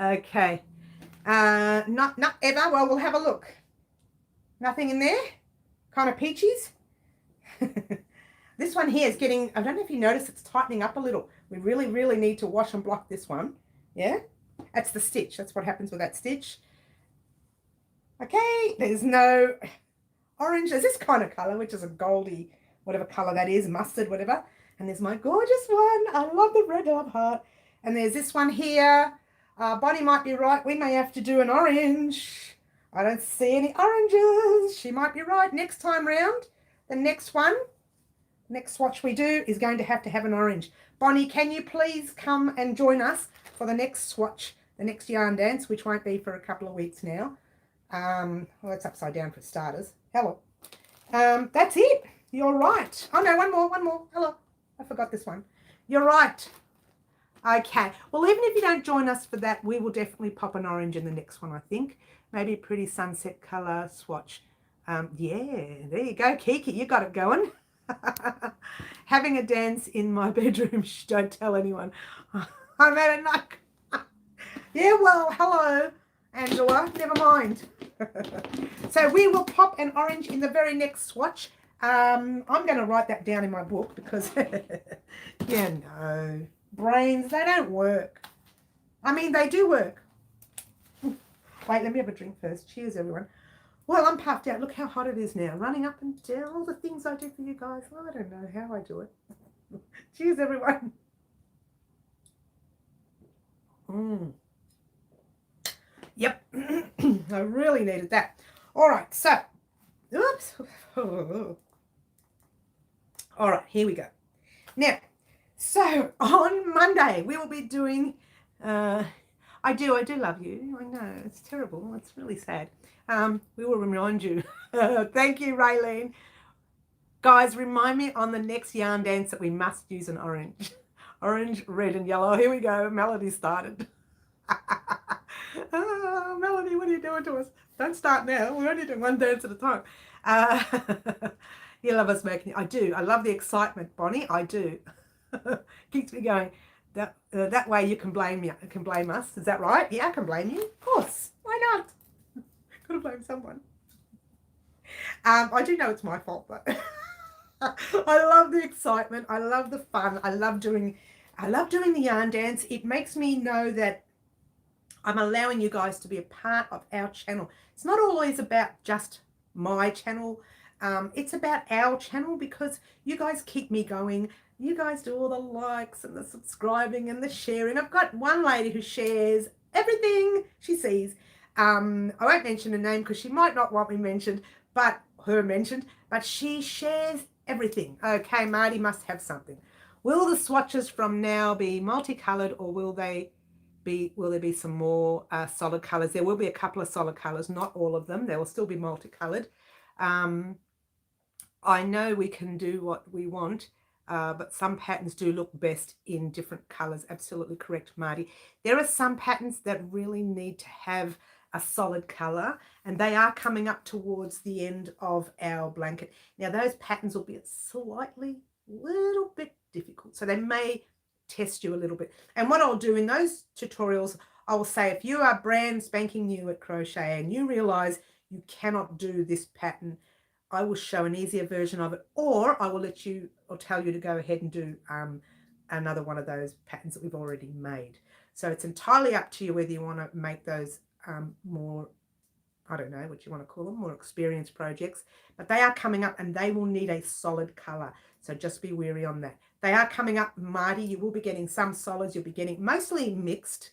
okay. Not ever. Well, we'll have a look. Nothing in there? Kind of peaches? This one here is getting, I don't know if you notice, it's tightening up a little. We really, really need to wash and block this one. Yeah? That's the stitch. That's what happens with that stitch. Okay, there's no orange. There's this kind of colour, which is a goldy, whatever colour that is, mustard, whatever. And there's my gorgeous one. I love the red love heart. And there's this one here. Bonnie might be right. We may have to do an orange. I don't see any oranges. She might be right. Next time round, the next one, next swatch we do is going to have an orange. Bonnie, can you please come and join us for the next swatch, the next yarn dance, which won't be for a couple of weeks now. Well, it's upside down for starters. Hello. That's it. You're right. Oh, no, one more. Hello. I forgot this one. You're right. Okay. Well, even if you don't join us for that, we will definitely pop an orange in the next one, I think. Maybe a pretty sunset colour swatch. Yeah, there you go, Kiki. You got it going. Having a dance in my bedroom. Shh, don't tell anyone. I'm at a knock. Yeah, well, hello, Angela. Never mind. So we will pop an orange in the very next swatch. I'm going to write that down in my book because, yeah, no. Brains, they don't work. I mean, they do work. Wait, let me have a drink first. Cheers, everyone. Well, I'm puffed out. Look how hot it is now. Running up and down. All the things I do for you guys. I don't know how I do it. Cheers, everyone. Yep. I really needed that. All right, so. Oops. All right, here we go. Now, so on Monday, we will be doing... I do love you. I know, it's terrible. It's really sad. We will remind you. Thank you, Raylene. Guys, remind me on the next yarn dance that we must use an orange. Orange, red, and yellow. Here we go. Melody started. Oh, Melody, what are you doing to us? Don't start now. We're only doing one dance at a time. You love us making... I do. I love the excitement, Bonnie. I do. Keeps me going. That way you can blame me. Can blame us. Is that right? Yeah, I can blame you. Of course. Why not? Could have blamed someone. I do know it's my fault, but I love the excitement. I love the fun. I love doing the yarn dance. It makes me know that I'm allowing you guys to be a part of our channel. It's not always about just my channel. It's about our channel because you guys keep me going. You guys do all the likes and the subscribing and the sharing. I've got one lady who shares everything she sees. I won't mention her name because she might not want me mentioned, but she shares everything. Okay, Marty must have something. Will the swatches from now be multicolored, or will there be some more solid colors? There will be a couple of solid colors, not all of them. They will still be multicolored. I know we can do what we want, but some patterns do look best in different colors. Absolutely correct, Marty. There are some patterns that really need to have a solid color, and they are coming up towards the end of our blanket. Now, those patterns will be a little bit difficult, so they may test you a little bit. And what I'll do in those tutorials, I will say, if you are brand spanking new at crochet and you realize you cannot do this pattern, I will show an easier version of it, or I will tell you to go ahead and do another one of those patterns that we've already made. So it's entirely up to you whether you want to make those more, I don't know what you want to call them, more experienced projects, but they are coming up and they will need a solid color. So just be wary on that. They are coming up, Marty. You will be getting some solids. You'll be getting mostly mixed,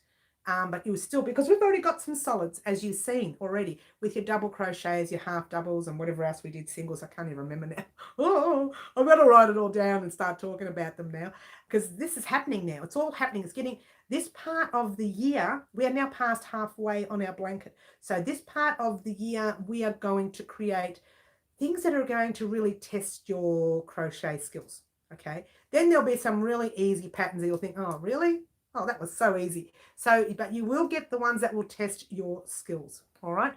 but you still, because we've already got some solids, as you've seen already, with your double crochets, your half doubles, and whatever else we did, singles. I can't even remember now. Oh, I've got to write it all down and start talking about them now, because this is happening now. It's all happening. It's getting, this part of the year, we are now past halfway on our blanket. So this part of the year, we are going to create things that are going to really test your crochet skills. Okay, then there'll be some really easy patterns that you'll think, oh, really? Oh, that was so easy. So, but you will get the ones that will test your skills. All right.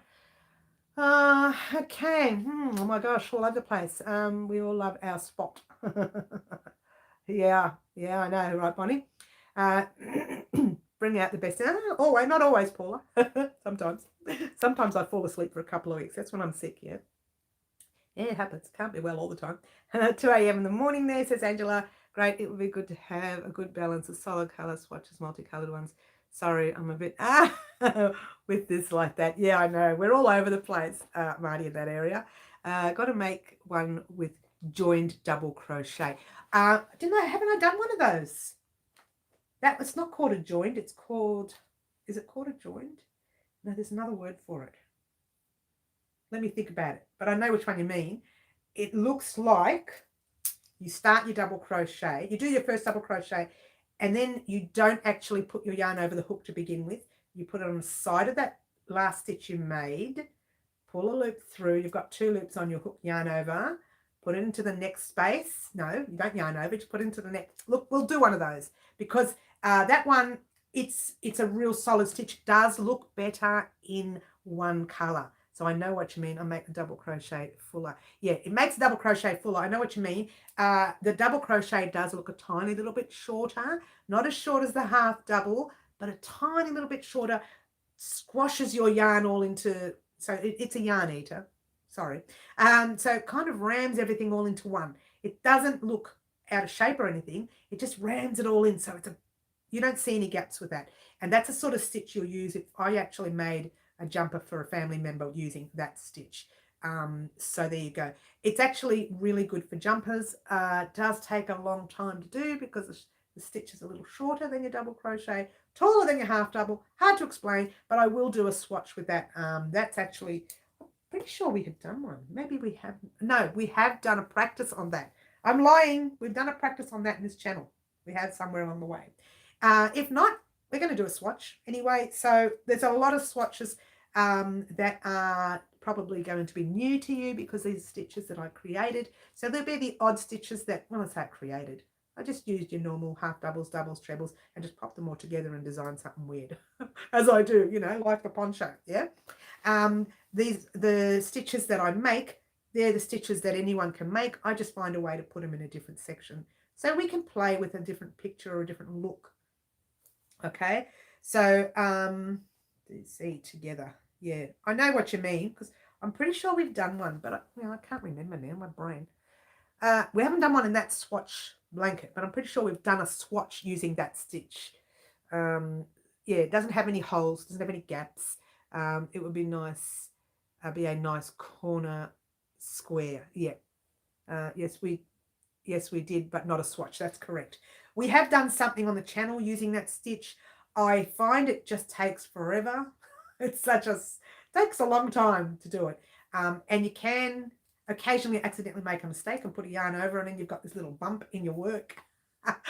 Okay. Oh my gosh, all over the place. We all love our spot. Yeah, I know, right, Bonnie? Bring out the best. Always, not always, Paula. Sometimes I fall asleep for a couple of weeks. That's when I'm sick. Yeah. Yeah, it happens. Can't be well all the time. 2 a.m. in the morning there, says Angela. Great. It would be good to have a good balance of solid color swatches, multicolored ones. Sorry, I'm a bit with this like that. Yeah, I know. We're all over the place, Marty, in that area. Got to make one with joined double crochet. Haven't I done one of those? That was not called a joined. It's called, is it called a joined? No, there's another word for it. Let me think about it, but I know which one you mean. It looks like you start your double crochet, you do your first double crochet, and then you don't actually put your yarn over the hook to begin with. You put it on the side of that last stitch you made, pull a loop through. You've got 2 loops on your hook, yarn over, put it into the next space. No, you don't yarn over, just put it into the next. Look, we'll do one of those because that one, it's a real solid stitch. It does look better in one color. So I know what you mean. I make a double crochet fuller. Yeah, it makes a double crochet fuller. I know what you mean. The double crochet does look a tiny little bit shorter. Not as short as the half double, but a tiny little bit shorter. Squashes your yarn all into, so it's a yarn eater. Sorry. So it kind of rams everything all into one. It doesn't look out of shape or anything. It just rams it all in. So you don't see any gaps with that. And that's a sort of stitch you'll use if I actually made a jumper for a family member using that stitch. So there you go. It's actually really good for jumpers. It does take a long time to do because the stitch is a little shorter than your double crochet, taller than your half double. Hard to explain, but I will do a swatch with that. That's actually, I'm pretty sure we have done one. Maybe we haven't. No, we have done a practice on that. I'm lying. We've done a practice on that in this channel. We have somewhere along the way. If not, we're going to do a swatch anyway. So there's a lot of swatches that are probably going to be new to you because these stitches that I created. So there'll be the odd stitches that, when I say created, I just used your normal half doubles, doubles, trebles, and just pop them all together and design something weird, as I do, you know, like the poncho, yeah? The stitches that I make, they're the stitches that anyone can make. I just find a way to put them in a different section so we can play with a different picture or a different look. Okay, so see together. Yeah, I know what you mean because I'm pretty sure we've done one, but I can't remember now, my brain. We haven't done one in that swatch blanket, but I'm pretty sure we've done a swatch using that stitch. Yeah, it doesn't have any holes, doesn't have any gaps. It would be nice, be a nice corner square. Yeah. Yes, we did, but not a swatch. That's correct. We have done something on the channel using that stitch. I find it just takes forever. It's takes a long time to do it. And you can occasionally accidentally make a mistake and put a yarn over, and then you've got this little bump in your work.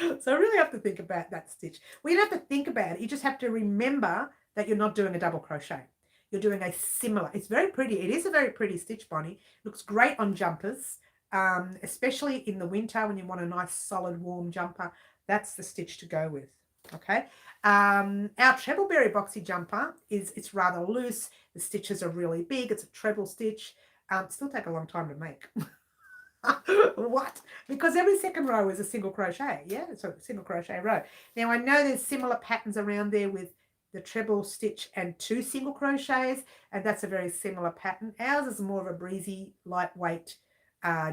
So I really have to think about that stitch. Well, you don't have to think about it. You just have to remember that you're not doing a double crochet. You're doing a similar. It's very pretty. It is a very pretty stitch, Bonnie. Looks great on jumpers, especially in the winter when you want a nice solid warm jumper. That's the stitch to go with. Okay. Our trebbleberry boxy jumper it's rather loose. The stitches are really big. It's a treble stitch. Still take a long time to make. What? Because every second row is a single crochet. Yeah, it's a single crochet row. Now I know there's similar patterns around there with the treble stitch and 2 single crochets, and that's a very similar pattern. Ours is more of a breezy, lightweight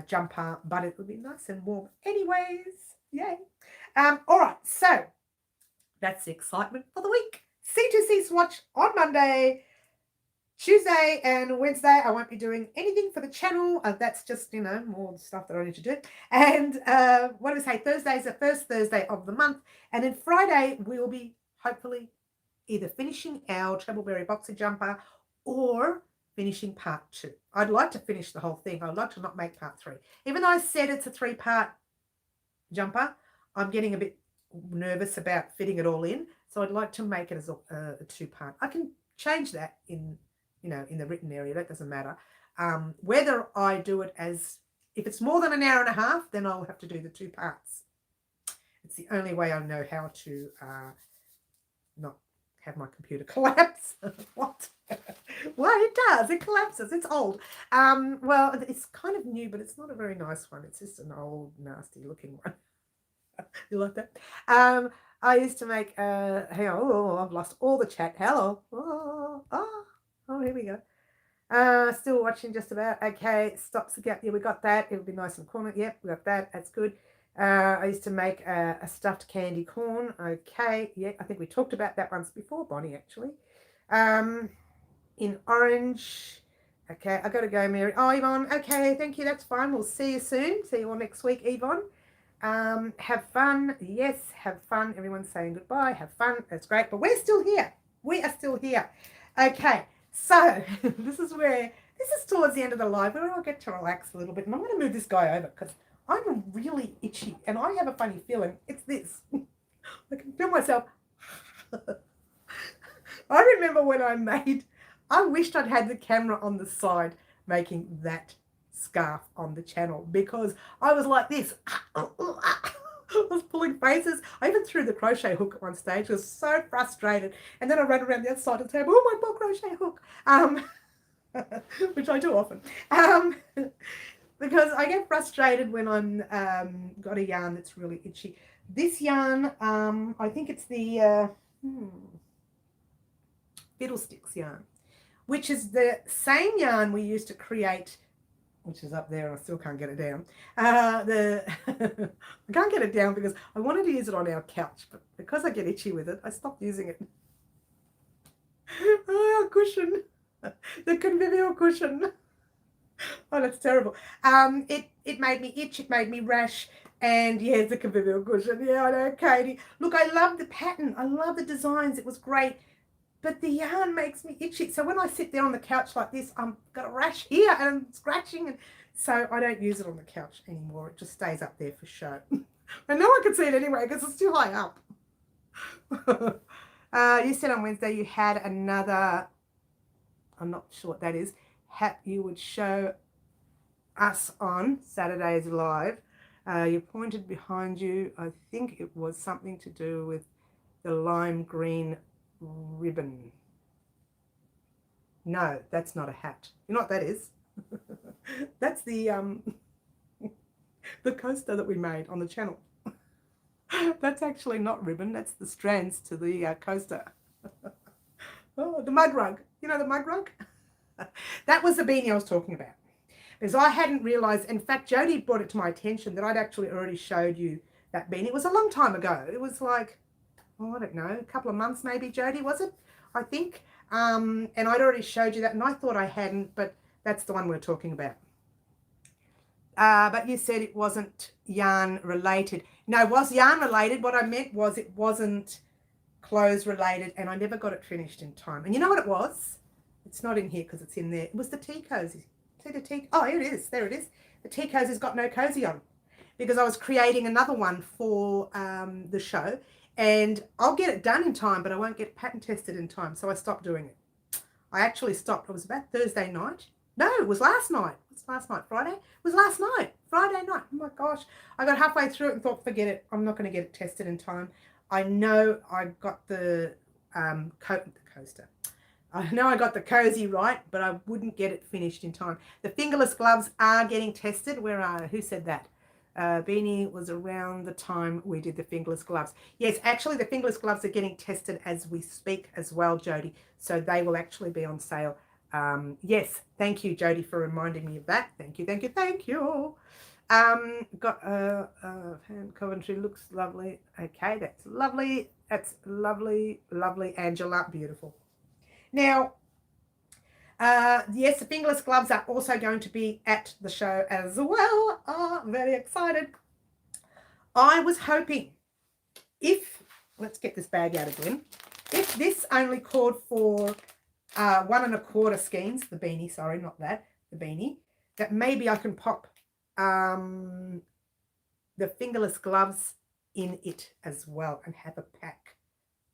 jumper, but it will be nice and warm anyways. Yay. All right, so that's the excitement for the week. C2C swatch on Monday. Tuesday and Wednesday, I won't be doing anything for the channel. That's just, more stuff that I need to do. And what do we say? Thursday is the first Thursday of the month. And then Friday, we'll be hopefully either finishing our trebbleberry boxer jumper or finishing part 2. I'd like to finish the whole thing. I'd like to not make part 3. Even though I said it's a 3-part jumper, I'm getting a bit nervous about fitting it all in. So I'd like to make it as a 2-part. I can change that in the written area. That doesn't matter. Whether I do it if it's more than an hour and a half, then I'll have to do the 2 parts. It's the only way I know how to not have my computer collapse. What? Well, it does. It collapses. It's old. Well, it's kind of new, but it's not a very nice one. It's just an old, nasty looking one. You like that? I used to make, hang on, I've lost all the chat. Hello. Oh, here we go. Still watching just about. Okay, stops the gap. Yeah, we got that. It'll be nice in the corner. Yep, we got that. That's good. I used to make a stuffed candy corn. Okay, yeah, I think we talked about that once before, Bonnie, actually. In orange. Okay, I got to go, Mary. Oh, Yvonne. Okay, thank you. That's fine. We'll see you soon. See you all next week, Yvonne. Have fun. Yes, have fun. Everyone's saying goodbye. Have fun. That's great. But we're still here. We are still here. Okay, so this is towards the end of the live where I'll get to relax a little bit. And I'm going to move this guy over because I'm really itchy and I have a funny feeling. It's this. I can feel myself. I remember when I wished I'd had the camera on the side making that scarf on the channel because I was like this. I was pulling faces. I even threw the crochet hook at one stage. I was so frustrated. And then I ran around the other side of the table. Oh, my poor crochet hook. Which I do often. Because I get frustrated when I'm got a yarn that's really itchy. This yarn, I think it's the Fiddlesticks yarn, which is the same yarn we used to create, which is up there and I still can't get it down. I can't get it down because I wanted to use it on our couch, but because I get itchy with it, I stopped using it. Oh, our cushion. The convivial cushion. Oh, that's terrible. It made me itch, it made me rash, and yeah, the convivial cushion. Yeah, I know, Katie. Look, I love the pattern. I love the designs. It was great. But the yarn makes me itchy. So when I sit there on the couch like this, I've got a rash here and I'm scratching. And so I don't use it on the couch anymore. It just stays up there for show. And no one can see it anyway because it's too high up. You said on Wednesday you had another, I'm not sure what that is, hat you would show us on Saturday's live. You pointed behind you. I think it was something to do with the lime green ribbon. No, that's not a hat. You know what that is? That's the coaster that we made on the channel. That's actually not ribbon. That's the strands to the coaster. Oh, the mud rug. You know the mud rug? That was the beanie I was talking about. Because I hadn't realised, in fact, Jody brought it to my attention that I'd actually already showed you that beanie. It was a long time ago. It was like, oh, I don't know, a couple of months maybe, Jody, was it? I think. And I'd already showed you that, and I thought I hadn't, but that's the one we're talking about. But you said it wasn't yarn related. No, it was yarn related. What I meant was it wasn't clothes related, and I never got it finished in time. And you know what it was? It's not in here because it's in there. It was the tea cozy. See the tea? Oh, here it is. There it is. The tea cozy's got no cozy on because I was creating another one for the show, and I'll get it done in time, but I won't get pattern tested in time. So I stopped doing it. I actually stopped. It was about Thursday night. No, it was last night. What's last night? Friday? It was last night. Friday night. Oh my gosh. I got halfway through it and thought, forget it. I'm not going to get it tested in time. I know I got the coaster. I know I got the cozy right, but I wouldn't get it finished in time. The fingerless gloves are getting tested. Who said that? Beanie was around the time we did the fingerless gloves. Yes, actually the fingerless gloves are getting tested as we speak as well, Jody. So they will actually be on sale. Yes, thank you, Jody, for reminding me of that. Thank you, thank you, thank you. Coventry looks lovely. Okay, that's lovely. That's lovely, lovely, Angela. Beautiful. Now, yes, the fingerless gloves are also going to be at the show as well. Oh, very excited. I was hoping let's get this bag out again. If this only called for 1 1/4 skeins, the beanie, sorry, not that, the beanie, that maybe I can pop the fingerless gloves in it as well and have a pack,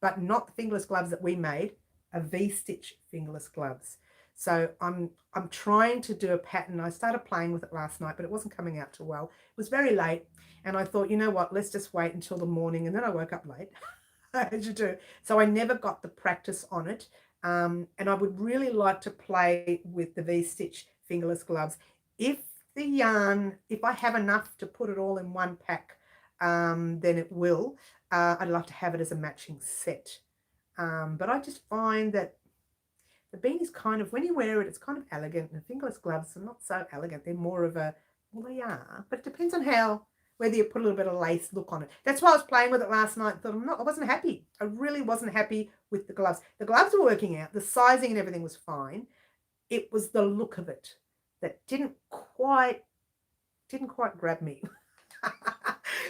but not the fingerless gloves that we made, a V-stitch fingerless gloves. So I'm trying to do a pattern. I started playing with it last night, but it wasn't coming out too well. It was very late, and I thought, you know what, let's just wait until the morning, and then I woke up late, as you do. So I never got the practice on it, and I would really like to play with the V-stitch fingerless gloves. If I have enough to put it all in one pack, then it will. I'd love to have it as a matching set. But I just find that the beanie's kind of, when you wear it, it's kind of elegant, and the fingerless gloves are not so elegant. They're more of a, well, they are, but it depends on whether you put a little bit of lace look on it. That's why I was playing with it last night. I wasn't happy. I really wasn't happy with the gloves. The gloves were working out. The sizing and everything was fine. It was the look of it that didn't quite grab me.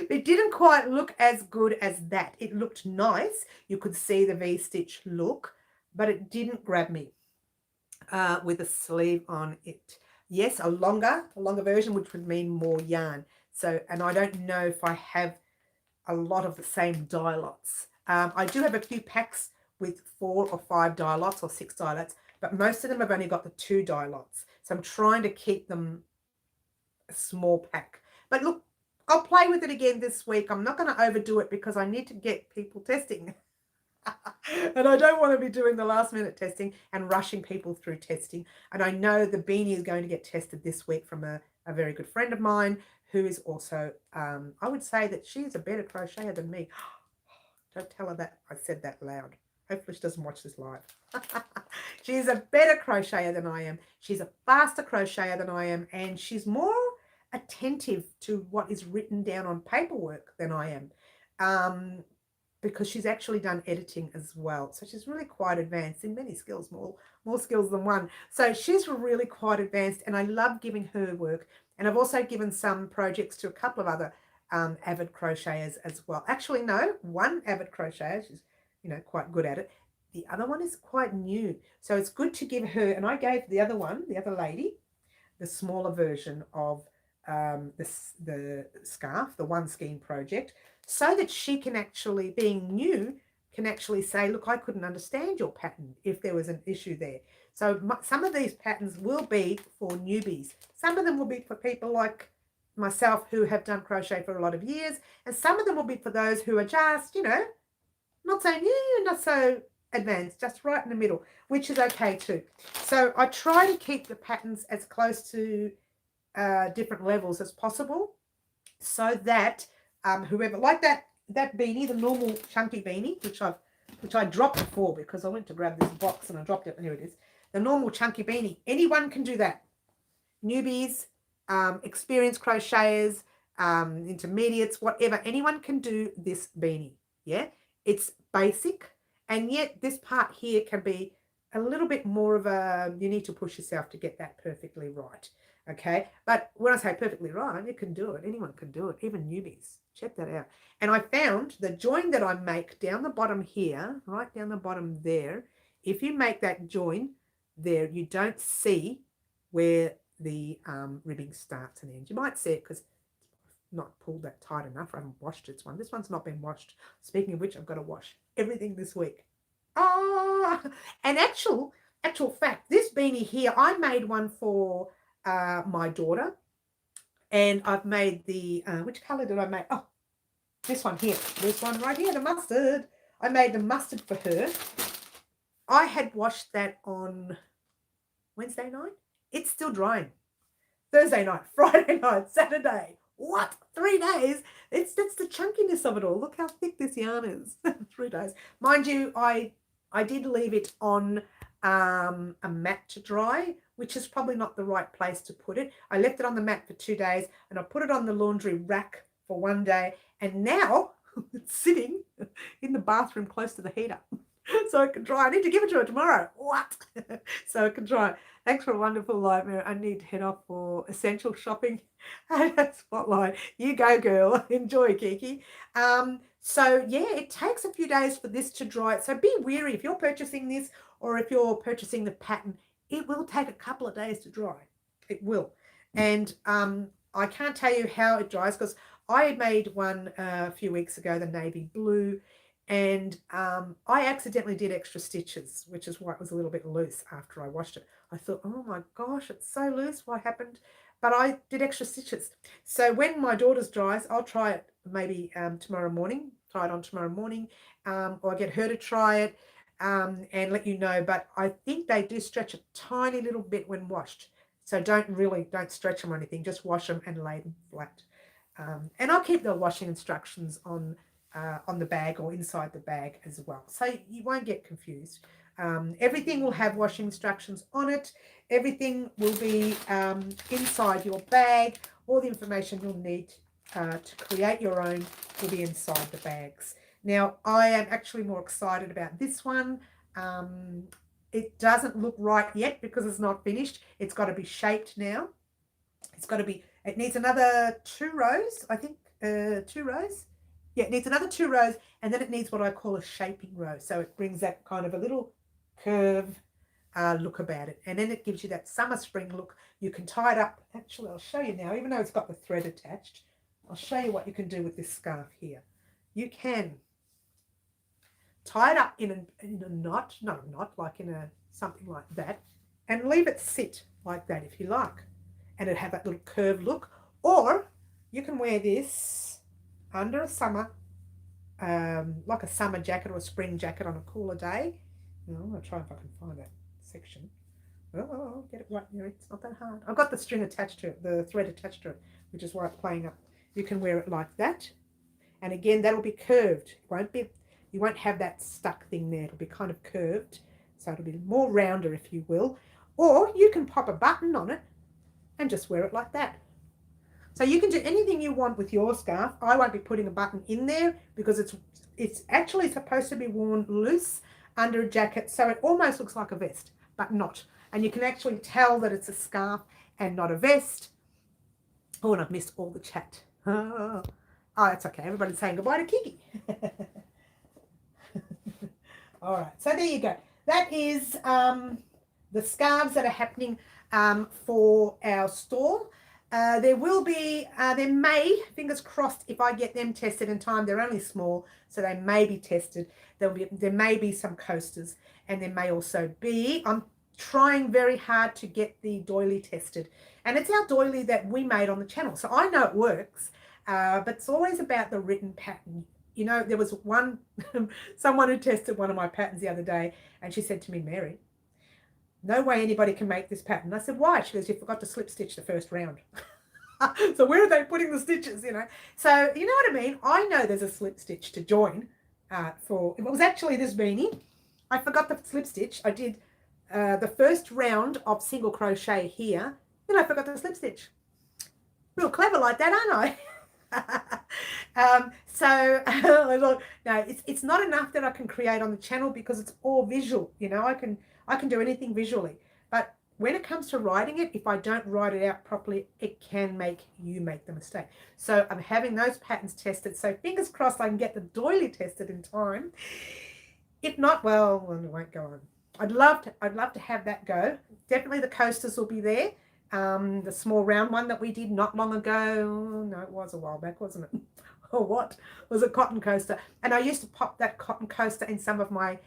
It didn't quite look as good as that. It looked nice. You could see the V-stitch look, but it didn't grab me with a sleeve on it. Yes, a longer version, which would mean more yarn. So, and I don't know if I have a lot of the same dye lots. I do have a few packs with 4 or 5 dye lots or 6 dye lots, but most of them have only got the 2 dye lots. So I'm trying to keep them a small pack. But look, I'll play with it again this week. I'm not going to overdo it because I need to get people testing. And I don't want to be doing the last minute testing and rushing people through testing. And I know the beanie is going to get tested this week from a very good friend of mine who is also, I would say that she's a better crocheter than me. Don't tell her that I said that loud. Hopefully she doesn't watch this live. She's a better crocheter than I am. She's a faster crocheter than I am. And she's more attentive to what is written down on paperwork than I am. Because she's actually done editing as well. So she's really quite advanced in many skills, more skills than one. So she's really quite advanced, and I love giving her work. And I've also given some projects to a couple of other avid crocheters as well. Actually, no, one avid crocheter, she's, quite good at it. The other one is quite new. So it's good to give her, and I gave the other lady, the smaller version of the scarf, the one skein project, so that she can actually, being new, can actually say, look, I couldn't understand your pattern if there was an issue there. So some of these patterns will be for newbies. Some of them will be for people like myself who have done crochet for a lot of years, and some of them will be for those who are just, not so new, not so advanced, just right in the middle, which is okay too. So I try to keep the patterns as close to different levels as possible, so that whoever, like that beanie, the normal chunky beanie, which I dropped before because I went to grab this box and I dropped it, and here it is. the normal chunky beanie. Anyone can do that. Newbies, experienced crocheters, intermediates, whatever. Anyone can do this beanie. Yeah, it's basic, and yet this part here can be a little bit more of a, you need to push yourself to get that perfectly right. Okay, but when I say perfectly right, you can do it. Anyone can do it, even newbies. Check that out. And I found the join that I make down the bottom here, right down the bottom there, if you make that join there, you don't see where the ribbing starts and ends. You might see it because it's not pulled that tight enough. I haven't washed this one. This one's not been washed. Speaking of which, I've got to wash everything this week. And actual fact, this beanie here, I made one for my daughter, and I've made the which color did I make? Oh, this one here, this one right here, the mustard. I made the mustard for her. I had washed that on Wednesday night. It's still drying. Thursday night, Friday night, Saturday. What? 3 days? That's the chunkiness of it all. Look how thick this yarn is. 3 days. Mind you, I did leave it on a mat to dry, which is probably not the right place to put it. I left it on the mat for 2 days, and I put it on the laundry rack for 1 day, and now it's sitting in the bathroom close to the heater. So it can dry. I need to give it to her tomorrow. What? So it can dry. Thanks for a wonderful live, Mary. I need to head off for essential shopping. Spotlight. You go, girl. Enjoy, Kiki. So yeah, it takes a few days for this to dry. So be wary if you're purchasing this, or if you're purchasing the pattern, it will take a couple of days to dry. It will. And I can't tell you how it dries, because I made one a few weeks ago, the navy blue, and I accidentally did extra stitches, which is why it was a little bit loose after I washed it. I thought, oh my gosh, it's so loose. What happened? But I did extra stitches. So when my daughter's dries, I'll try it maybe tomorrow morning, try it on tomorrow morning, or get her to try it and let you know. But I think they do stretch a tiny little bit when washed. So don't stretch them or anything. Just wash them and lay them flat. And I'll keep the washing instructions on the bag or inside the bag as well, so you won't get confused. Everything will have washing instructions on it. Everything will be inside your bag. All the information you'll need to create your own will be inside the bags. Now, I am actually more excited about this one. It doesn't look right yet because it's not finished. It's got to be shaped now. It needs another 2 rows, I think, 2 rows. Yeah, it needs another 2 rows, and then it needs what I call a shaping row. So it brings that kind of a little curve look about it. And then it gives you that summer spring look. You can tie it up. Actually, I'll show you now, even though it's got the thread attached. I'll show you what you can do with this scarf here. You can tie it up in a knot, not a knot, like in a something like that, and leave it sit like that if you like. And it'll have that little curved look. Or you can wear this under a summer, like a summer jacket or a spring jacket on a cooler day. I'm going to try if I can find that section. I'll get it right there. It's not that hard. I've got the string attached to it, the thread attached to it, which is why it's playing up. You can wear it like that. And again, that'll be curved. You won't have that stuck thing there. It'll be kind of curved. So it'll be more rounder, if you will. Or you can pop a button on it and just wear it like that. So you can do anything you want with your scarf. I won't be putting a button in there because it's actually supposed to be worn loose under a jacket. So it almost looks like a vest, but not. And you can actually tell that it's a scarf and not a vest. Oh, and I've missed all the chat. Oh, that's okay. Everybody's saying goodbye to Kiki. All right. So there you go. That is the scarves that are happening for our store. There may, fingers crossed, if I get them tested in time, they're only small, so they may be tested. There may be some coasters, and there may also be, I'm trying very hard to get the doily tested. And it's our doily that we made on the channel, so I know it works, but it's always about the written pattern. You know, there was someone who tested one of my patterns the other day, and she said to me, Mary, no way anybody can make this pattern. I said, why? She goes, you forgot to slip stitch the first round. So where are they putting the stitches, you know? So you know what I mean? I know there's a slip stitch to join it was actually this beanie. I forgot the slip stitch. I did the first round of single crochet here, then I forgot to slip stitch. Real clever like that, aren't I? So I thought, no, it's not enough that I can create on the channel because it's all visual. You know, I can do anything visually. But when it comes to writing it, if I don't write it out properly, it can make you make the mistake. So I'm having those patterns tested. So fingers crossed I can get the doily tested in time. If not, well, it won't go on. I'd love to have that go. Definitely the coasters will be there. The small round one that we did not long ago. No, it was a while back, wasn't it? Or what? It was a cotton coaster. And I used to pop that cotton coaster in some of my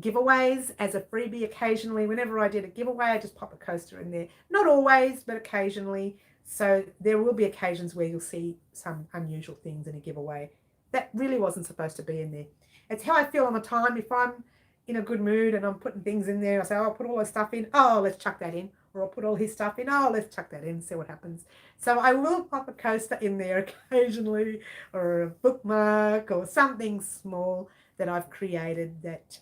giveaways as a freebie occasionally. Whenever I did a giveaway, I just pop a coaster in there. Not always, but occasionally. So there will be occasions where you'll see some unusual things in a giveaway that really wasn't supposed to be in there. It's how I feel on the time. If I'm in a good mood and I'm putting things in there, I say, oh, I'll put all this stuff in. Oh, let's chuck that in. Or I'll put all his stuff in. Oh, let's chuck that in and see what happens. So I will pop a coaster in there occasionally, or a bookmark, or something small that I've created that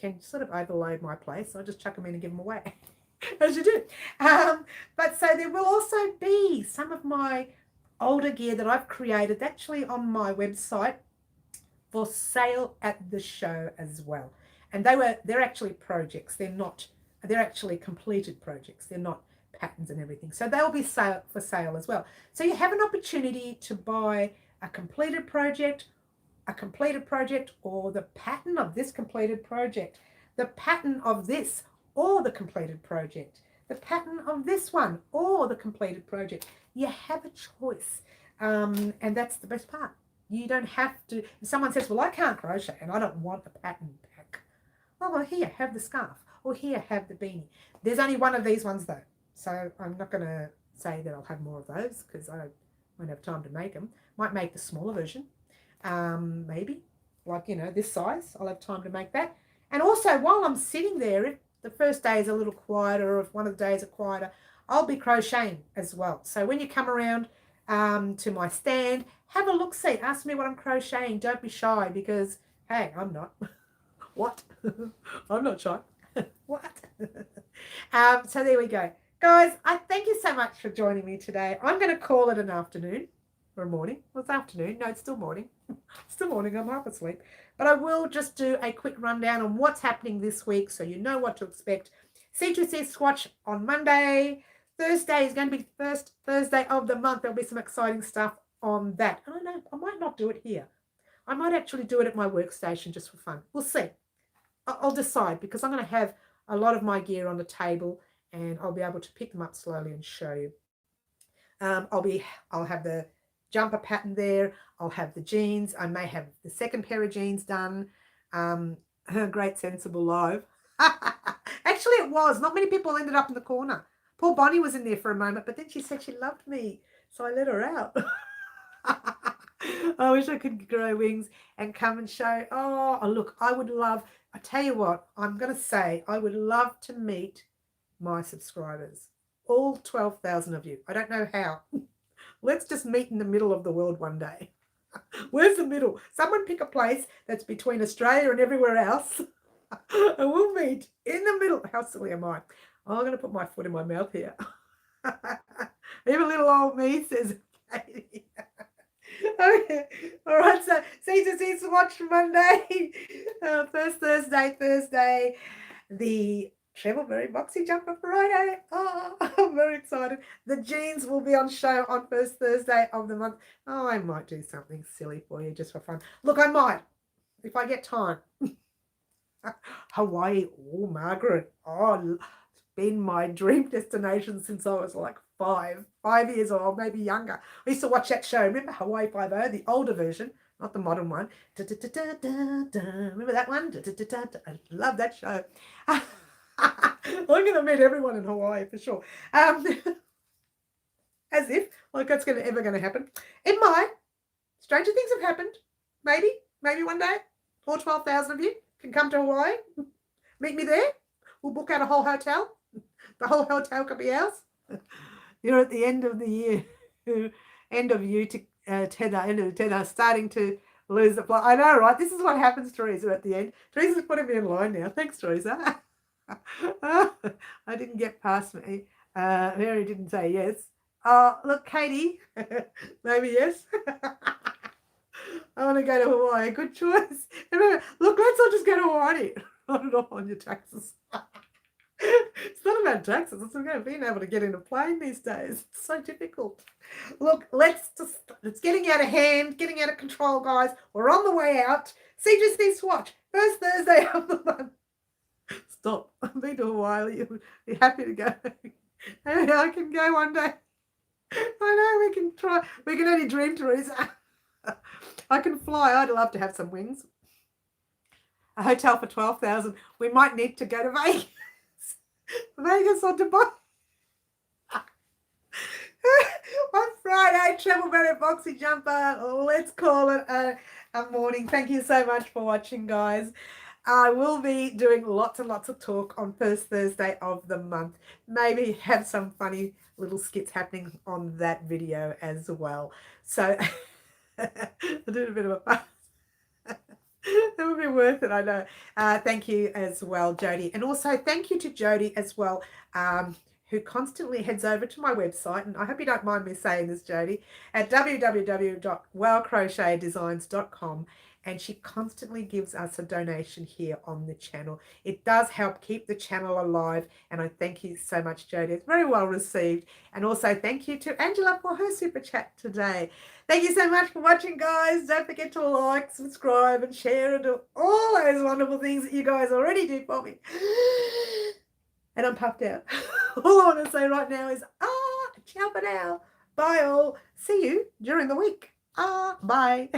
can sort of overload my place. So I just chuck them in and give them away, as you do. But so there will also be some of my older gear that I've created actually on my website for sale at the show as well. And they're actually projects. They're actually completed projects. They're not patterns and everything. So they'll be for sale as well. So you have an opportunity to buy a completed project, or the pattern of this completed project, the pattern of this or the completed project, the pattern of this one or the completed project. You have a choice. And that's the best part. You don't have to, if someone says, well, I can't crochet and I don't want a pattern pack. Oh, well, here, have the scarf. Or here, have the beanie. There's only one of these ones, though. So I'm not going to say that I'll have more of those because I won't have time to make them. Might make the smaller version. Maybe. Like, you know, this size. I'll have time to make that. And also, while I'm sitting there, if the first day is a little quieter or if one of the days are quieter, I'll be crocheting as well. So when you come around to my stand, have a look-see. Ask me what I'm crocheting. Don't be shy because, hey, I'm not. What? I'm not shy. What? So there we go. Guys, I thank you so much for joining me today. I'm going to call it an afternoon or a morning. Well, it's afternoon. No, it's still morning. Still morning. I'm half asleep. But I will just do a quick rundown on what's happening this week so you know what to expect. C2C Swatch on Monday. Thursday is going to be the first Thursday of the month. There'll be some exciting stuff on that. I don't know. I might not do it here. I might actually do it at my workstation just for fun. We'll see. I'll decide because I'm going to have a lot of my gear on the table and I'll be able to pick them up slowly and show you. I'll have the jumper pattern there. I'll have the jeans. I may have the second pair of jeans done. Great Sensible Live. Actually, it was. Not many people ended up in the corner. Poor Bonnie was in there for a moment, but then she said she loved me, so I let her out. I wish I could grow wings and come and show. Oh, look, I would love, I tell you what, I'm going to say, I would love to meet my subscribers. All 12,000 of you. I don't know how. Let's just meet in the middle of the world one day. Where's the middle? Someone pick a place that's between Australia and everywhere else. And we'll meet in the middle. How silly am I? Oh, I'm going to put my foot in my mouth here. Even little old me says, Katie. Okay. All right. So C2C Swatch Monday. First Thursday. The Treble-Berry Boxy Jumper Friday. Oh, I'm very excited. The jeans will be on show on first Thursday of the month. Oh, I might do something silly for you just for fun. Look, I might. If I get time. Hawaii. Oh, Margaret. Oh, it's been my dream destination since I was like 5 years old, maybe younger. I used to watch that show. Remember Hawaii 5-0, the older version, not the modern one. Remember that one? I love that show. I'm going to meet everyone in Hawaii for sure. As if like that's ever going to happen. It might. Stranger things have happened. Maybe one day. All 12,000 of you can come to Hawaii. Meet me there. We'll book out a whole hotel. The whole hotel could be ours. You're at the end of the year. End of tether, starting to lose the plot. I know, right? This is what happens, Teresa, at the end. Teresa's putting me in line now. Thanks, Teresa. I didn't get past me. Mary didn't say yes. Look, Katie, maybe yes. I want to go to Hawaii. Good choice. Look, let's not just go to Hawaii. Not at all on your taxes. It's not about taxes. It's about being able to get in a plane these days. It's so difficult. Look, it's getting out of hand, getting out of control, guys. We're on the way out. CGC Swatch, first Thursday of the month. Stop. I've been to Hawaii. You'll be happy to go. I can go one day. I know we can try. We can only dream, Teresa. I can fly. I'd love to have some wings. A hotel for 12,000. We might need to go to Vegas. Vegas or Dubai. On Friday, Travel Better Boxy Jumper. Let's call it a morning. Thank you so much for watching, guys. I will be doing lots and lots of talk on first Thursday of the month. Maybe have some funny little skits happening on that video as well. So I did a bit of a fun. That would be worth it, I know. Thank you as well, Jody. And also thank you to Jody as well, who constantly heads over to my website. And I hope you don't mind me saying this, Jody, at www.wowcrochetdesigns.com. And she constantly gives us a donation here on the channel. It does help keep the channel alive. And I thank you so much, Jody. It's very well received. And also thank you to Angela for her super chat today. Thank you so much for watching, guys. Don't forget to like, subscribe, and share, and do all those wonderful things that you guys already do for me. And I'm puffed out. All I want to say right now is, ciao for now. Bye all. See you during the week. Bye.